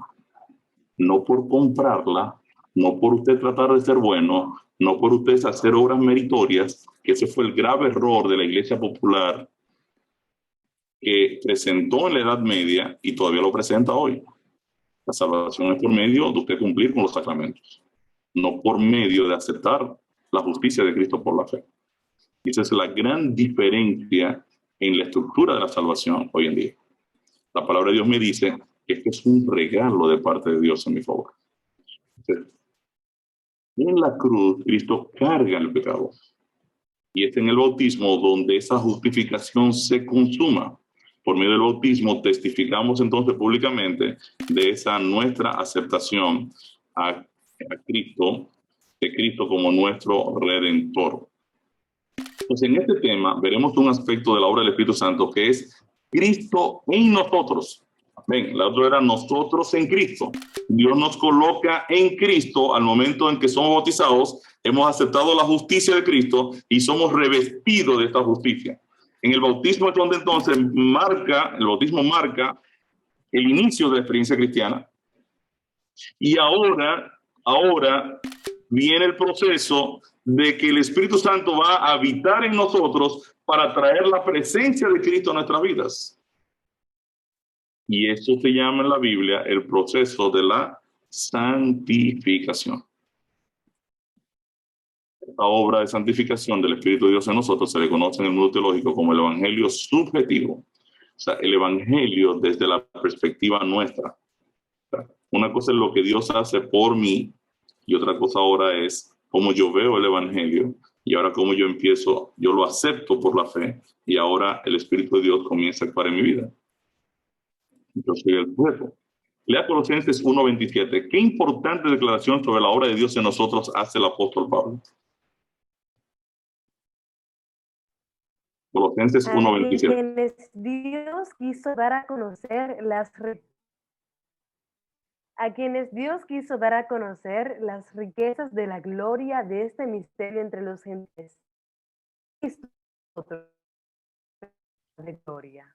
no por comprarla, no por usted tratar de ser bueno, no por usted hacer obras meritorias, que ese fue el grave error de la Iglesia Popular que presentó en la Edad Media y todavía lo presenta hoy. La salvación es por medio de usted cumplir con los sacramentos, no por medio de aceptar la justicia de Cristo por la fe. Y esa es la gran diferencia en la estructura de la salvación hoy en día. La palabra de Dios me dice que esto es un regalo de parte de Dios en mi favor. Entonces, en la cruz, Cristo carga el pecado. Y es en el bautismo donde esa justificación se consuma. Por medio del bautismo testificamos entonces públicamente de esa nuestra aceptación a Cristo, de Cristo como nuestro Redentor. Entonces, en este tema veremos un aspecto de la obra del Espíritu Santo que es Cristo en nosotros. Ven, la otra era nosotros en Cristo. Dios nos coloca en Cristo al momento en que somos bautizados, hemos aceptado la justicia de Cristo y somos revestidos de esta justicia. En el bautismo es donde entonces el bautismo marca el inicio de la experiencia cristiana. Y ahora viene el proceso de que el Espíritu Santo va a habitar en nosotros para traer la presencia de Cristo a nuestras vidas. Y esto se llama en la Biblia el proceso de la santificación. Esta obra de santificación del Espíritu de Dios en nosotros se le conoce en el mundo teológico como el evangelio subjetivo. O sea, el evangelio desde la perspectiva nuestra. O sea, una cosa es lo que Dios hace por mí y otra cosa ahora es cómo yo veo el evangelio y ahora cómo yo lo acepto por la fe y ahora el Espíritu de Dios comienza a actuar en mi vida. Yo soy el cuerpo. Lea Colosenses 1:27. Qué importante declaración sobre la obra de Dios en nosotros hace el apóstol Pablo. Colosenses A 1:27. quienes Dios quiso dar a conocer las riquezas de la gloria de este misterio entre los gentiles. Cristo de gloria.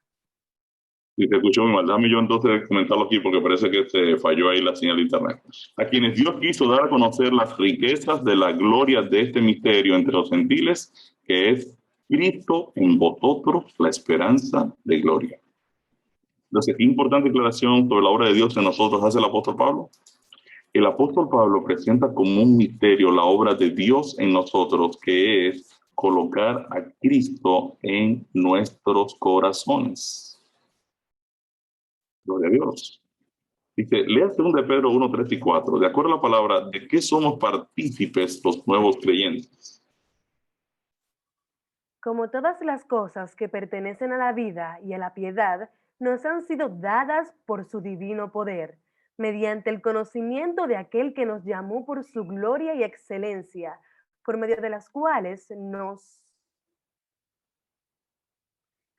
Si te escuchó muy mal, déjame yo entonces comentarlo aquí porque parece que se falló ahí la señal de internet. A quienes Dios quiso dar a conocer las riquezas de la gloria de este misterio entre los gentiles, que es Cristo en vosotros, la esperanza de gloria. Entonces, qué importante declaración sobre la obra de Dios en nosotros hace el apóstol Pablo. El apóstol Pablo presenta como un misterio la obra de Dios en nosotros, que es colocar a Cristo en nuestros corazones. Gloria a Dios. Dice, lea 2 de Pedro 1, 3 y 4. De acuerdo a la palabra, ¿de qué somos partícipes los nuevos creyentes? Como todas las cosas que pertenecen a la vida y a la piedad, nos han sido dadas por su divino poder, mediante el conocimiento de aquel que nos llamó por su gloria y excelencia, por medio de las cuales nos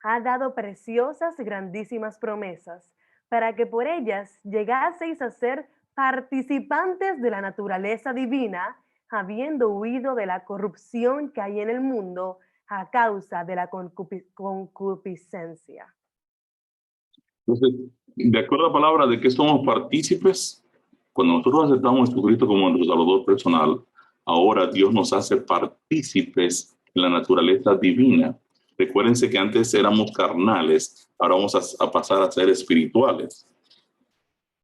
ha dado preciosas y grandísimas promesas, para que por ellas llegaseis a ser participantes de la naturaleza divina, habiendo huido de la corrupción que hay en el mundo a causa de la concupiscencia. Entonces, de acuerdo a la palabra, ¿de qué somos partícipes? Cuando nosotros aceptamos a Jesucristo como nuestro Salvador personal, ahora Dios nos hace partícipes en la naturaleza divina. Recuérdense que antes éramos carnales, ahora vamos a pasar a ser espirituales.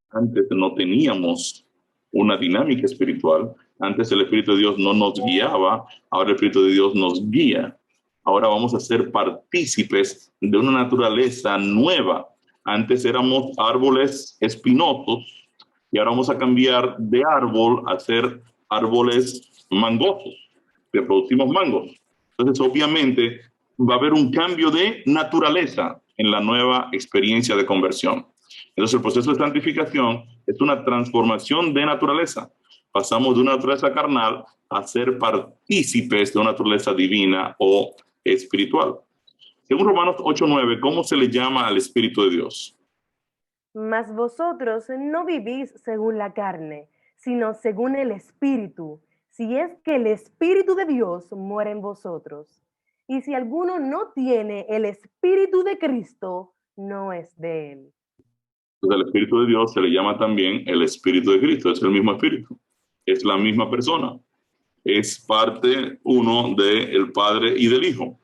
Antes no teníamos una dinámica espiritual. Antes el Espíritu de Dios no nos guiaba, ahora el Espíritu de Dios nos guía. Ahora vamos a ser partícipes de una naturaleza nueva. Antes éramos árboles espinosos y ahora vamos a cambiar de árbol a ser árboles mangosos, que producimos mangos. Entonces, obviamente, va a haber un cambio de naturaleza en la nueva experiencia de conversión. Entonces, el proceso de santificación es una transformación de naturaleza. Pasamos de una naturaleza carnal a ser partícipes de una naturaleza divina o espiritual. Según Romanos 8:9, ¿cómo se le llama al Espíritu de Dios? Mas vosotros no vivís según la carne, sino según el Espíritu, si es que el Espíritu de Dios mora en vosotros. Y si alguno no tiene el Espíritu de Cristo, no es de él. Entonces, el Espíritu de Dios se le llama también el Espíritu de Cristo. Es el mismo Espíritu. Es la misma persona. Es parte uno del Padre y del Hijo.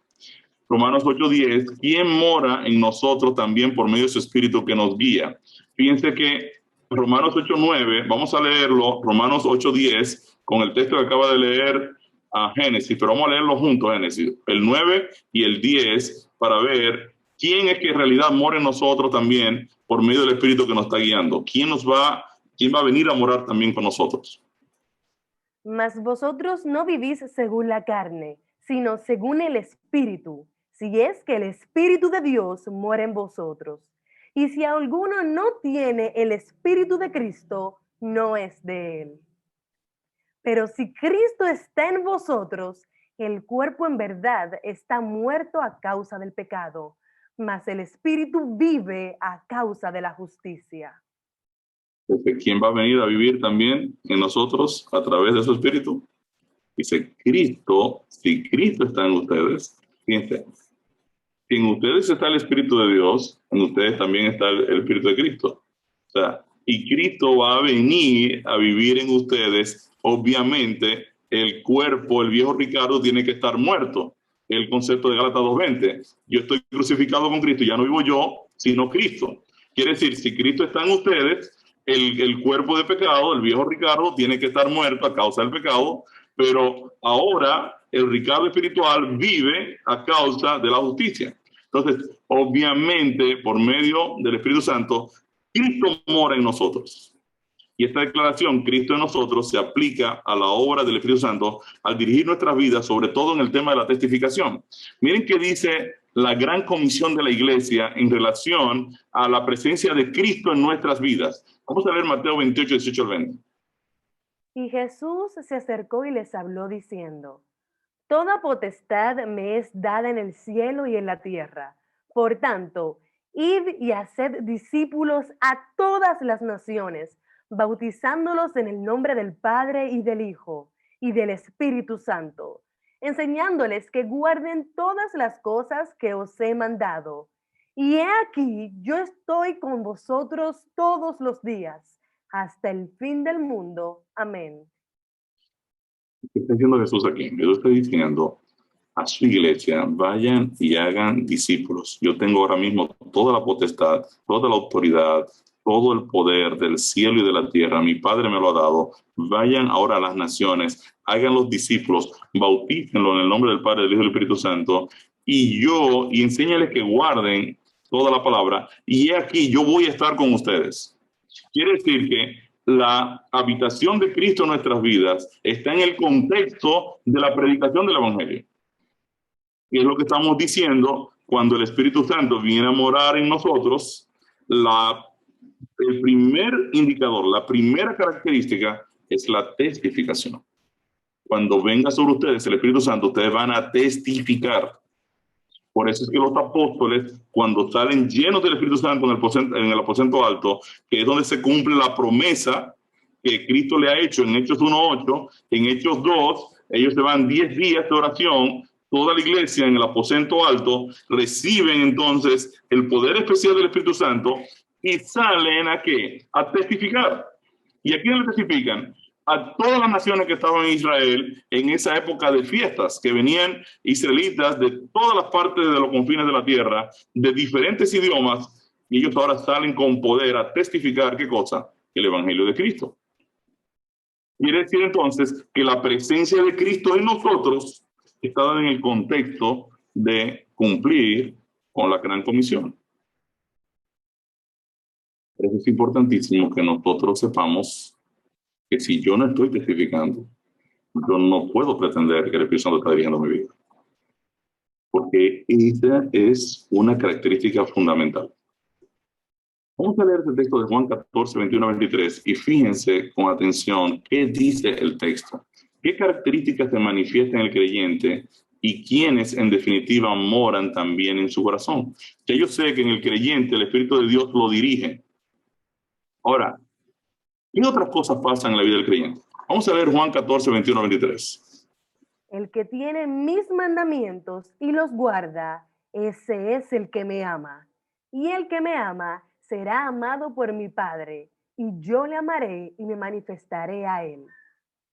Romanos 8:10, ¿quién mora en nosotros también por medio de su Espíritu que nos guía? Fíjense que Romanos 8:9, vamos a leerlo, Romanos 8:10, con el texto que acaba de leer a Génesis, pero vamos a leerlo juntos, Génesis, el 9 y el 10, para ver quién es que en realidad mora en nosotros también por medio del Espíritu que nos está guiando. ¿Quién va a venir a morar también con nosotros? Mas vosotros no vivís según la carne, sino según el Espíritu, si es que el Espíritu de Dios mora en vosotros. Y si alguno no tiene el Espíritu de Cristo, no es de él. Pero si Cristo está en vosotros, el cuerpo en verdad está muerto a causa del pecado, mas el Espíritu vive a causa de la justicia. ¿Quién va a venir a vivir también en nosotros a través de su Espíritu? Dice Cristo, si Cristo está en ustedes, fíjense, si en ustedes está el Espíritu de Dios, en ustedes también está el Espíritu de Cristo. O sea, y Cristo va a venir a vivir en ustedes. Obviamente, el cuerpo, el viejo Ricardo, tiene que estar muerto. El concepto de Gálatas 2:20. Yo estoy crucificado con Cristo, ya no vivo yo, sino Cristo. Quiere decir, si Cristo está en ustedes, el cuerpo de pecado, el viejo Ricardo, tiene que estar muerto a causa del pecado, pero ahora el Ricardo espiritual vive a causa de la justicia. Entonces, obviamente, por medio del Espíritu Santo, Cristo mora en nosotros. Y esta declaración, Cristo en nosotros, se aplica a la obra del Espíritu Santo al dirigir nuestras vidas, sobre todo en el tema de la testificación. Miren qué dice la gran comisión de la iglesia en relación a la presencia de Cristo en nuestras vidas. Vamos a ver Mateo 28, 18 al 20. Y Jesús se acercó y les habló diciendo: Toda potestad me es dada en el cielo y en la tierra. Por tanto, id y haced discípulos a todas las naciones, bautizándolos en el nombre del Padre y del Hijo y del Espíritu Santo, enseñándoles que guarden todas las cosas que os he mandado. Y he aquí, yo estoy con vosotros todos los días, hasta el fin del mundo. Amén. ¿Qué está diciendo Jesús aquí? Jesús está diciendo a su iglesia, vayan y hagan discípulos. Yo tengo ahora mismo toda la potestad, toda la autoridad, todo el poder del cielo y de la tierra. Mi Padre me lo ha dado. Vayan ahora a las naciones, hagan los discípulos, bautícenlos en el nombre del Padre, del Hijo y del Espíritu Santo, y enséñales que guarden toda la palabra. Y he aquí, yo voy a estar con ustedes. Quiere decir que la habitación de Cristo en nuestras vidas está en el contexto de la predicación del Evangelio. Y es lo que estamos diciendo cuando el Espíritu Santo viene a morar en nosotros. El primer indicador, la primera característica es la testificación. Cuando venga sobre ustedes el Espíritu Santo, ustedes van a testificar. Por eso es que los apóstoles, cuando salen llenos del Espíritu Santo en el aposento alto, que es donde se cumple la promesa que Cristo le ha hecho en Hechos 1:8, en Hechos 2, ellos se van 10 días de oración, toda la iglesia en el aposento alto, reciben entonces el poder especial del Espíritu Santo y salen ¿a qué? A testificar. ¿Y a quién le testifican? A todas las naciones que estaban en Israel en esa época de fiestas, que venían israelitas de todas las partes de los confines de la tierra, de diferentes idiomas, y ellos ahora salen con poder a testificar, ¿qué cosa? El Evangelio de Cristo. Quiere decir entonces que la presencia de Cristo en nosotros está dada en el contexto de cumplir con la gran comisión. Por eso es importantísimo que nosotros sepamos que si yo no estoy testificando, yo no puedo pretender que el Espíritu Santo está dirigiendo mi vida. Porque esa es una característica fundamental. Vamos a leer el texto de Juan 14, 21 a 23 y fíjense con atención qué dice el texto. ¿Qué características se manifiestan en el creyente y quiénes en definitiva moran también en su corazón? Ya yo sé que en el creyente el Espíritu de Dios lo dirige. Ahora, ¿qué otras cosas pasan en la vida del creyente? Vamos a leer Juan 14, 21 a 23. El que tiene mis mandamientos y los guarda, ese es el que me ama. Y el que me ama será amado por mi Padre, y yo le amaré y me manifestaré a él.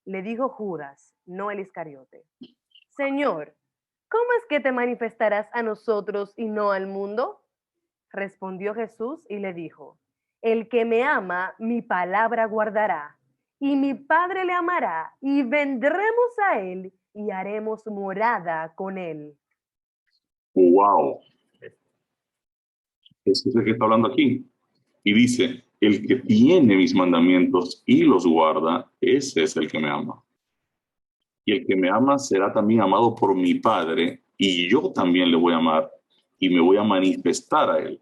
Le dijo Judas, no el Iscariote: Señor, ¿cómo es que te manifestarás a nosotros y no al mundo? Respondió Jesús y le dijo: El que me ama, mi palabra guardará, y mi Padre le amará, y vendremos a él y haremos morada con él. ¡Wow! Ese es el que está hablando aquí. Y dice, el que tiene mis mandamientos y los guarda, ese es el que me ama. Y el que me ama será también amado por mi Padre, y yo también le voy a amar y me voy a manifestar a él.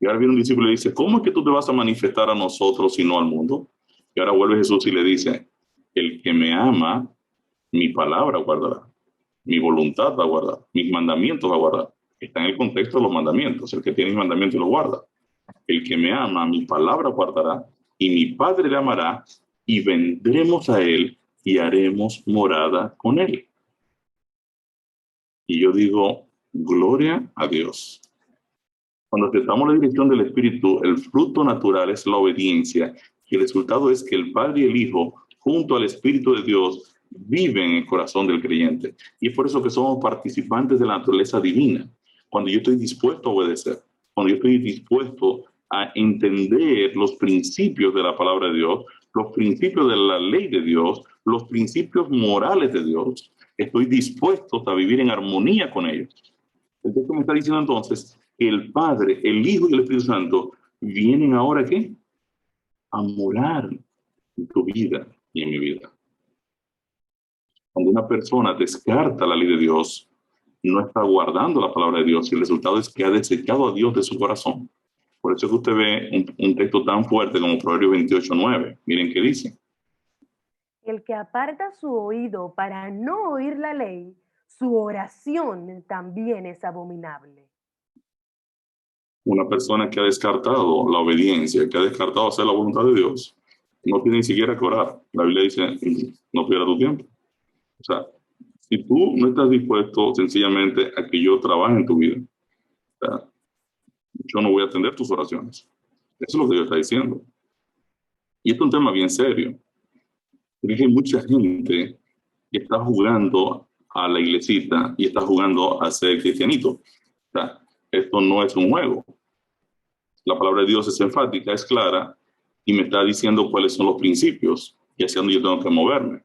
Y ahora viene un discípulo y dice, ¿cómo es que tú te vas a manifestar a nosotros y no al mundo? Y ahora vuelve Jesús y le dice, el que me ama, mi palabra guardará, mi voluntad va a guardar, mis mandamientos va a guardar. Está en el contexto de los mandamientos, el que tiene mis mandamientos lo guarda. El que me ama, mi palabra guardará, y mi Padre le amará, y vendremos a él y haremos morada con él. Y yo digo, gloria a Dios. Cuando aceptamos la dirección del Espíritu, el fruto natural es la obediencia, y el resultado es que el Padre y el Hijo, junto al Espíritu de Dios, viven en el corazón del creyente. Y es por eso que somos participantes de la naturaleza divina. Cuando yo estoy dispuesto a obedecer, cuando yo estoy dispuesto a entender los principios de la palabra de Dios, los principios de la ley de Dios, los principios morales de Dios, estoy dispuesto a vivir en armonía con ellos. El texto me está diciendo entonces que el Padre, el Hijo y el Espíritu Santo vienen ahora ¿qué? A morar en tu vida y en mi vida. Cuando una persona descarta la ley de Dios, no está guardando la palabra de Dios y el resultado es que ha desechado a Dios de su corazón. Por eso es que usted ve un texto tan fuerte como Proverbios 28:9. Miren qué dice. El que aparta su oído para no oír la ley, su oración también es abominable. Una persona que ha descartado la obediencia, que ha descartado hacer la voluntad de Dios, no tiene ni siquiera que orar. La Biblia dice, no pierda tu tiempo. O sea, si tú no estás dispuesto sencillamente a que yo trabaje en tu vida, o sea, yo no voy a atender tus oraciones. Eso es lo que Dios está diciendo. Y esto es un tema bien serio. Porque hay mucha gente que está jugando a la iglesita y está jugando a ser cristianito. O sea, esto no es un juego. La palabra de Dios es enfática, es clara y me está diciendo cuáles son los principios y hacia dónde yo tengo que moverme.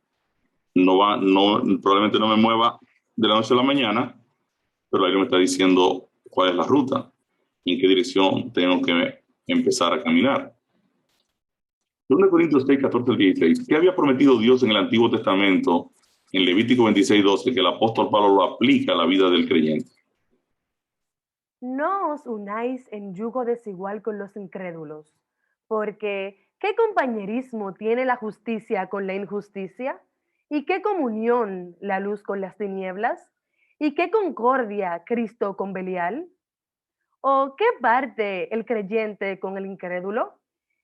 Probablemente no me mueva de la noche a la mañana, pero la Biblia me está diciendo cuál es la ruta y en qué dirección tengo que empezar a caminar. 2 Corintios 6, 14 al 16. ¿Qué había prometido Dios en el Antiguo Testamento, en Levítico 26, 12, que el apóstol Pablo lo aplica a la vida del creyente? No os unáis en yugo desigual con los incrédulos, porque ¿qué compañerismo tiene la justicia con la injusticia? ¿Y qué comunión la luz con las tinieblas? ¿Y qué concordia Cristo con Belial? ¿O qué parte el creyente con el incrédulo?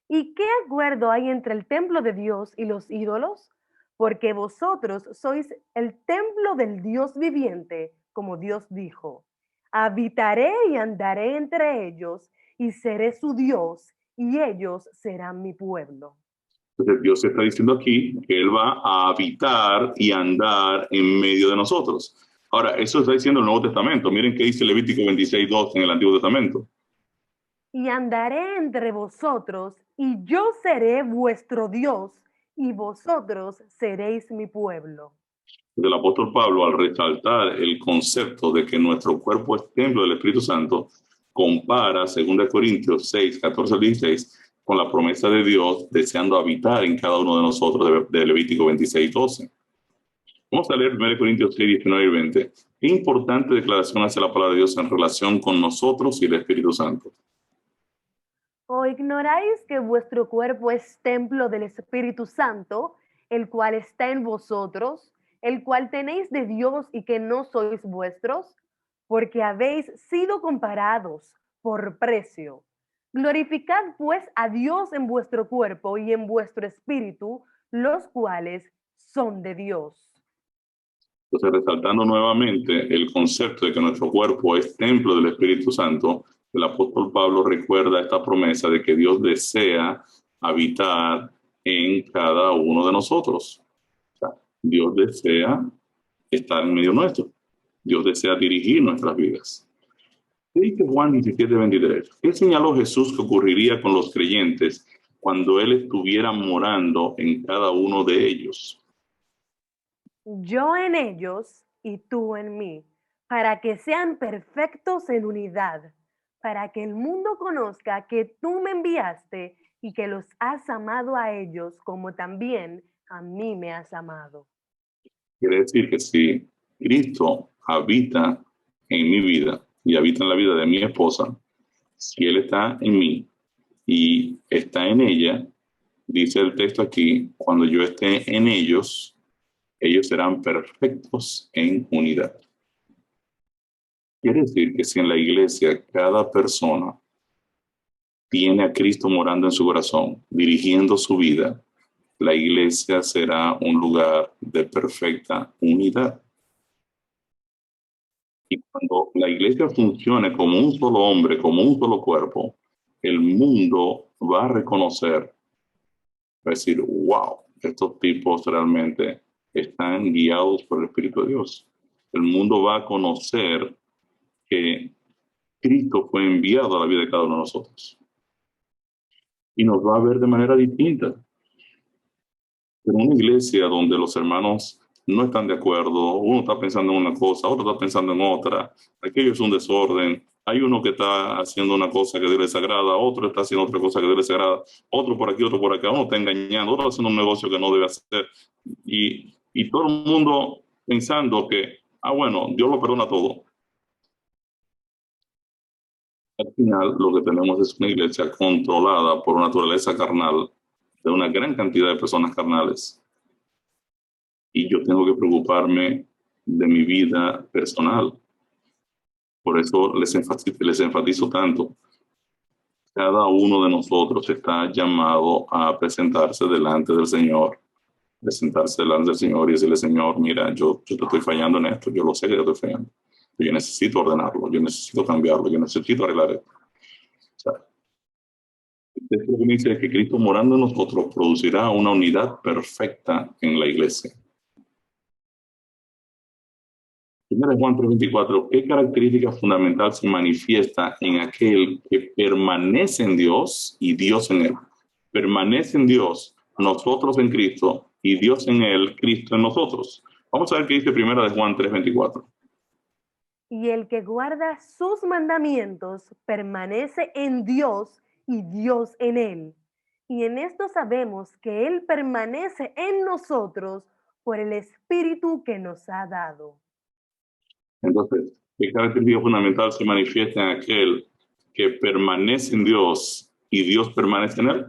¿Y qué acuerdo hay entre el templo de Dios y los ídolos? Porque vosotros sois el templo del Dios viviente, como Dios dijo. Habitaré y andaré entre ellos, y seré su Dios, y ellos serán mi pueblo. Entonces Dios está diciendo aquí que Él va a habitar y andar en medio de nosotros. Ahora, eso está diciendo el Nuevo Testamento. Miren qué dice Levítico 26, 2 en el Antiguo Testamento. Y andaré entre vosotros, y yo seré vuestro Dios, y vosotros seréis mi pueblo. El apóstol Pablo, al resaltar el concepto de que nuestro cuerpo es templo del Espíritu Santo, compara 2 Corintios 6, 14 al 16 con la promesa de Dios deseando habitar en cada uno de nosotros de Levítico 26, 12. Vamos a leer 1 Corintios 6, 19 y 20. Qué importante declaración hace la palabra de Dios en relación con nosotros y el Espíritu Santo. ¿O ignoráis que vuestro cuerpo es templo del Espíritu Santo, el cual está en vosotros, el cual tenéis de Dios y que no sois vuestros? Porque habéis sido comparados por precio. Glorificad pues a Dios en vuestro cuerpo y en vuestro espíritu, los cuales son de Dios. Entonces, resaltando nuevamente el concepto de que nuestro cuerpo es templo del Espíritu Santo, el apóstol Pablo recuerda esta promesa de que Dios desea habitar en cada uno de nosotros. O sea, Dios desea estar en medio nuestro. Dios desea dirigir nuestras vidas. ¿Qué dice Juan 17, 23? ¿Qué señaló Jesús que ocurriría con los creyentes cuando Él estuviera morando en cada uno de ellos? Yo en ellos y tú en mí, para que sean perfectos en unidad, para que el mundo conozca que tú me enviaste y que los has amado a ellos como también a mí me has amado. Quiere decir que si Cristo habita en mi vida y habita en la vida de mi esposa, si Él está en mí y está en ella, dice el texto aquí, cuando yo esté en ellos, ellos serán perfectos en unidad. Quiere decir que si en la iglesia cada persona tiene a Cristo morando en su corazón, dirigiendo su vida, la iglesia será un lugar de perfecta unidad. Y cuando la iglesia funcione como un solo hombre, como un solo cuerpo, el mundo va a reconocer, va a decir, wow, estos tipos realmente están guiados por el Espíritu de Dios. El mundo va a conocer que Cristo fue enviado a la vida de cada uno de nosotros. Y nos va a ver de manera distinta. En una iglesia donde los hermanos no están de acuerdo, uno está pensando en una cosa, otro está pensando en otra, aquello es un desorden, hay uno que está haciendo una cosa que Dios le desagrada, otro está haciendo otra cosa que Dios le desagrada, otro por aquí, otro por acá, uno está engañando, otro haciendo un negocio que no debe hacer, y todo el mundo pensando que bueno, Dios lo perdona todo. Al final, lo que tenemos es una iglesia controlada por naturaleza carnal de una gran cantidad de personas carnales. Y yo tengo que preocuparme de mi vida personal. Por eso les enfatizo tanto. Cada uno de nosotros está llamado a presentarse delante del Señor. Presentarse delante del Señor y decirle, Señor, mira, yo te estoy fallando en esto. Yo lo sé que te estoy fallando. Yo necesito ordenarlo. Yo necesito cambiarlo. Yo necesito arreglar esto. O sea, esto lo que me dice es que Cristo morando en nosotros producirá una unidad perfecta en la iglesia. Primero Juan 3:24, ¿qué característica fundamental se manifiesta en aquel que permanece en Dios y Dios en él? Permanece en Dios, nosotros en Cristo, y Dios en él, Cristo en nosotros. Vamos a ver qué dice primero de Juan 3:24. Y el que guarda sus mandamientos permanece en Dios y Dios en él. Y en esto sabemos que Él permanece en nosotros por el Espíritu que nos ha dado. Entonces, ¿qué característica fundamental se manifiesta en aquel que permanece en Dios y Dios permanece en él?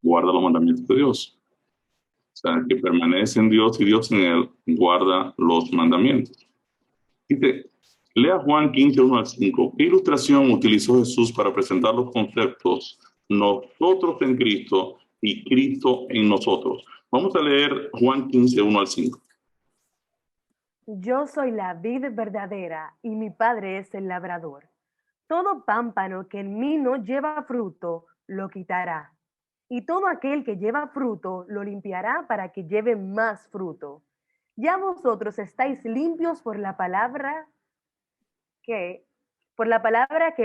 Guarda los mandamientos de Dios. O sea, el que permanece en Dios y Dios en él, guarda los mandamientos. Dice, lea Juan 15:1-5. ¿Qué ilustración utilizó Jesús para presentar los conceptos nosotros en Cristo y Cristo en nosotros? Vamos a leer Juan 15:1-5. Yo soy la vid verdadera y mi Padre es el labrador. Todo pámpano que en mí no lleva fruto, lo quitará. Y todo aquel que lleva fruto, lo limpiará para que lleve más fruto. Ya vosotros estáis limpios por la palabra que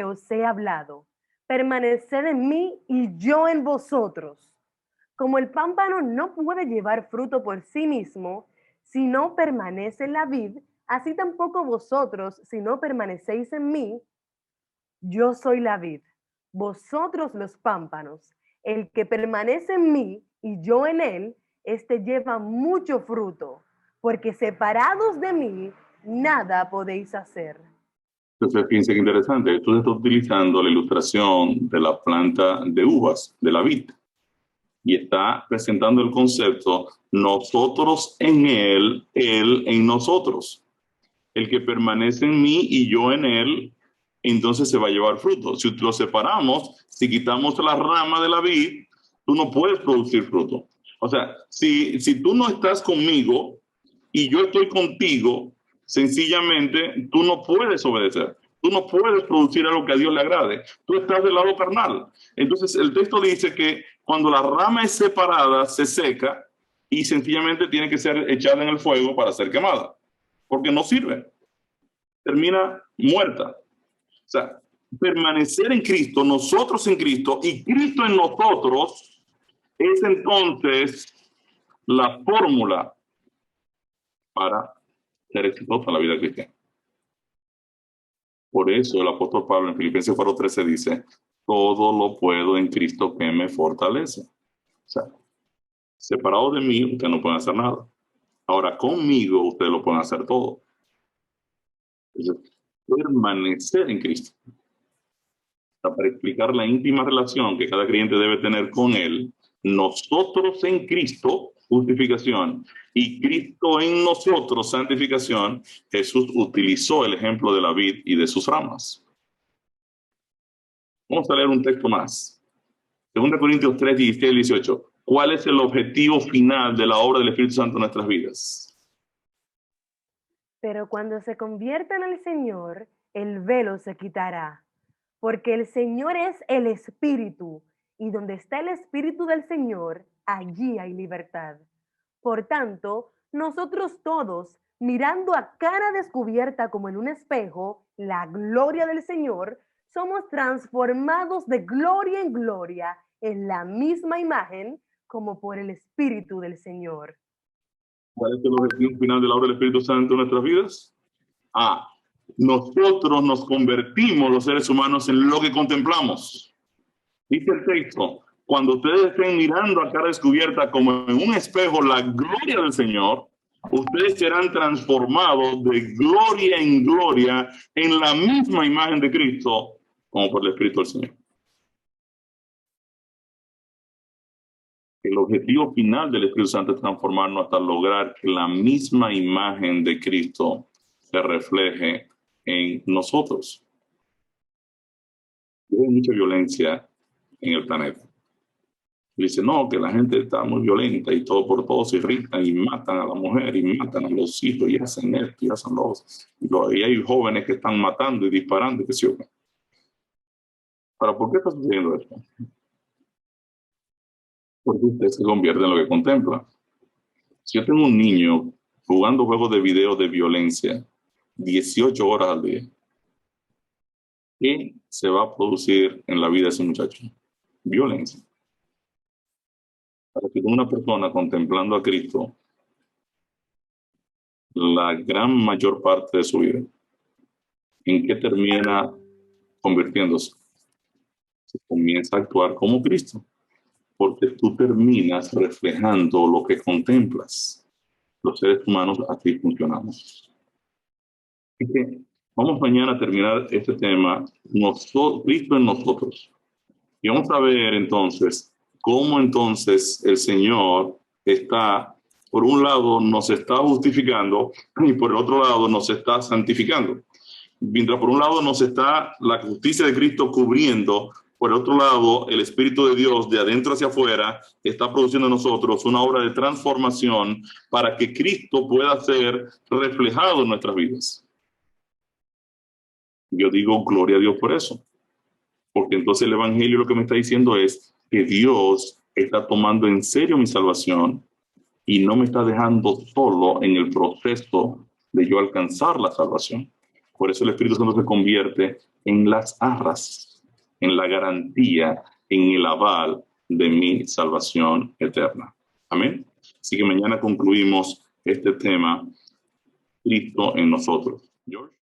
os he hablado. Permaneced en mí y yo en vosotros. Como el pámpano no puede llevar fruto por sí mismo, si no permanece en la vid, así tampoco vosotros, si no permanecéis en mí. Yo soy la vid, vosotros los pámpanos. El que permanece en mí y yo en él, este lleva mucho fruto, porque separados de mí, nada podéis hacer. Entonces, fíjense qué interesante. Tú estás utilizando la ilustración de la planta de uvas, de la vid, y está presentando el concepto nosotros en él en nosotros. El que permanece en mí y yo en él, entonces se va a llevar fruto. Si lo separamos, si quitamos la rama de la vid, tú no puedes producir fruto. O sea, si tú no estás conmigo y yo estoy contigo, sencillamente tú no puedes obedecer. Tú no puedes producir algo que a Dios le agrade. Tú estás del lado carnal. Entonces el texto dice que cuando la rama es separada, se seca y sencillamente tiene que ser echada en el fuego para ser quemada. Porque no sirve. Termina muerta. O sea, permanecer en Cristo, nosotros en Cristo y Cristo en nosotros, es entonces la fórmula para ser exitosa en la vida cristiana. Por eso el apóstol Pablo en Filipenses 4:13 dice, todo lo puedo en Cristo que me fortalece. O sea, separado de mí, ustedes no pueden hacer nada. Ahora, conmigo, ustedes lo pueden hacer todo. Entonces, permanecer en Cristo. Para explicar la íntima relación que cada creyente debe tener con Él, nosotros en Cristo, justificación, y Cristo en nosotros, santificación, Jesús utilizó el ejemplo de la vid y de sus ramas. Vamos a leer un texto más. 2 Corintios 3:16-18. ¿Cuál es el objetivo final de la obra del Espíritu Santo en nuestras vidas? Pero cuando se conviertan al Señor, el velo se quitará, porque el Señor es el Espíritu, y donde está el Espíritu del Señor, allí hay libertad. Por tanto, nosotros todos, mirando a cara descubierta como en un espejo, la gloria del Señor, somos transformados de gloria en gloria en la misma imagen como por el Espíritu del Señor. ¿Cuál es el objetivo final de la obra del Espíritu Santo en nuestras vidas? Nosotros nos convertimos los seres humanos en lo que contemplamos. Dice el texto, cuando ustedes estén mirando a cara descubierta como en un espejo la gloria del Señor, Ustedes serán transformados de gloria en gloria en la misma imagen de Cristo, como por el Espíritu del Señor. El objetivo final del Espíritu Santo es transformarnos hasta lograr que la misma imagen de Cristo se refleje en nosotros. Hay mucha violencia en el planeta. Dice, no, que la gente está muy violenta y todo por todo se irritan y matan a la mujer y matan a los hijos y hacen esto y hacen y hay jóvenes que están matando y disparando y que se ocupan. ¿Pero por qué está sucediendo esto? Porque usted se convierte en lo que contempla. Si yo tengo un niño jugando juegos de video de violencia 18 horas al día, ¿qué se va a producir en la vida de ese muchacho? Violencia. Para que una persona contemplando a Cristo la gran mayor parte de su vida, ¿en qué termina convirtiéndose? Se comienza a actuar como Cristo, porque tú terminas reflejando lo que contemplas. Los seres humanos así funcionamos. Así que vamos mañana a terminar este tema, Cristo en nosotros. Y vamos a ver entonces cómo entonces el Señor está, por un lado, nos está justificando y por el otro lado nos está santificando. Mientras por un lado nos está la justicia de Cristo cubriendo, por el otro lado el Espíritu de Dios de adentro hacia afuera está produciendo en nosotros una obra de transformación para que Cristo pueda ser reflejado en nuestras vidas. Yo digo gloria a Dios por eso. Porque entonces el Evangelio lo que me está diciendo es que Dios está tomando en serio mi salvación y no me está dejando solo en el proceso de yo alcanzar la salvación. Por eso el Espíritu Santo se convierte en las arras, en la garantía, en el aval de mi salvación eterna. Amén. Así que mañana concluimos este tema, Cristo en nosotros. George.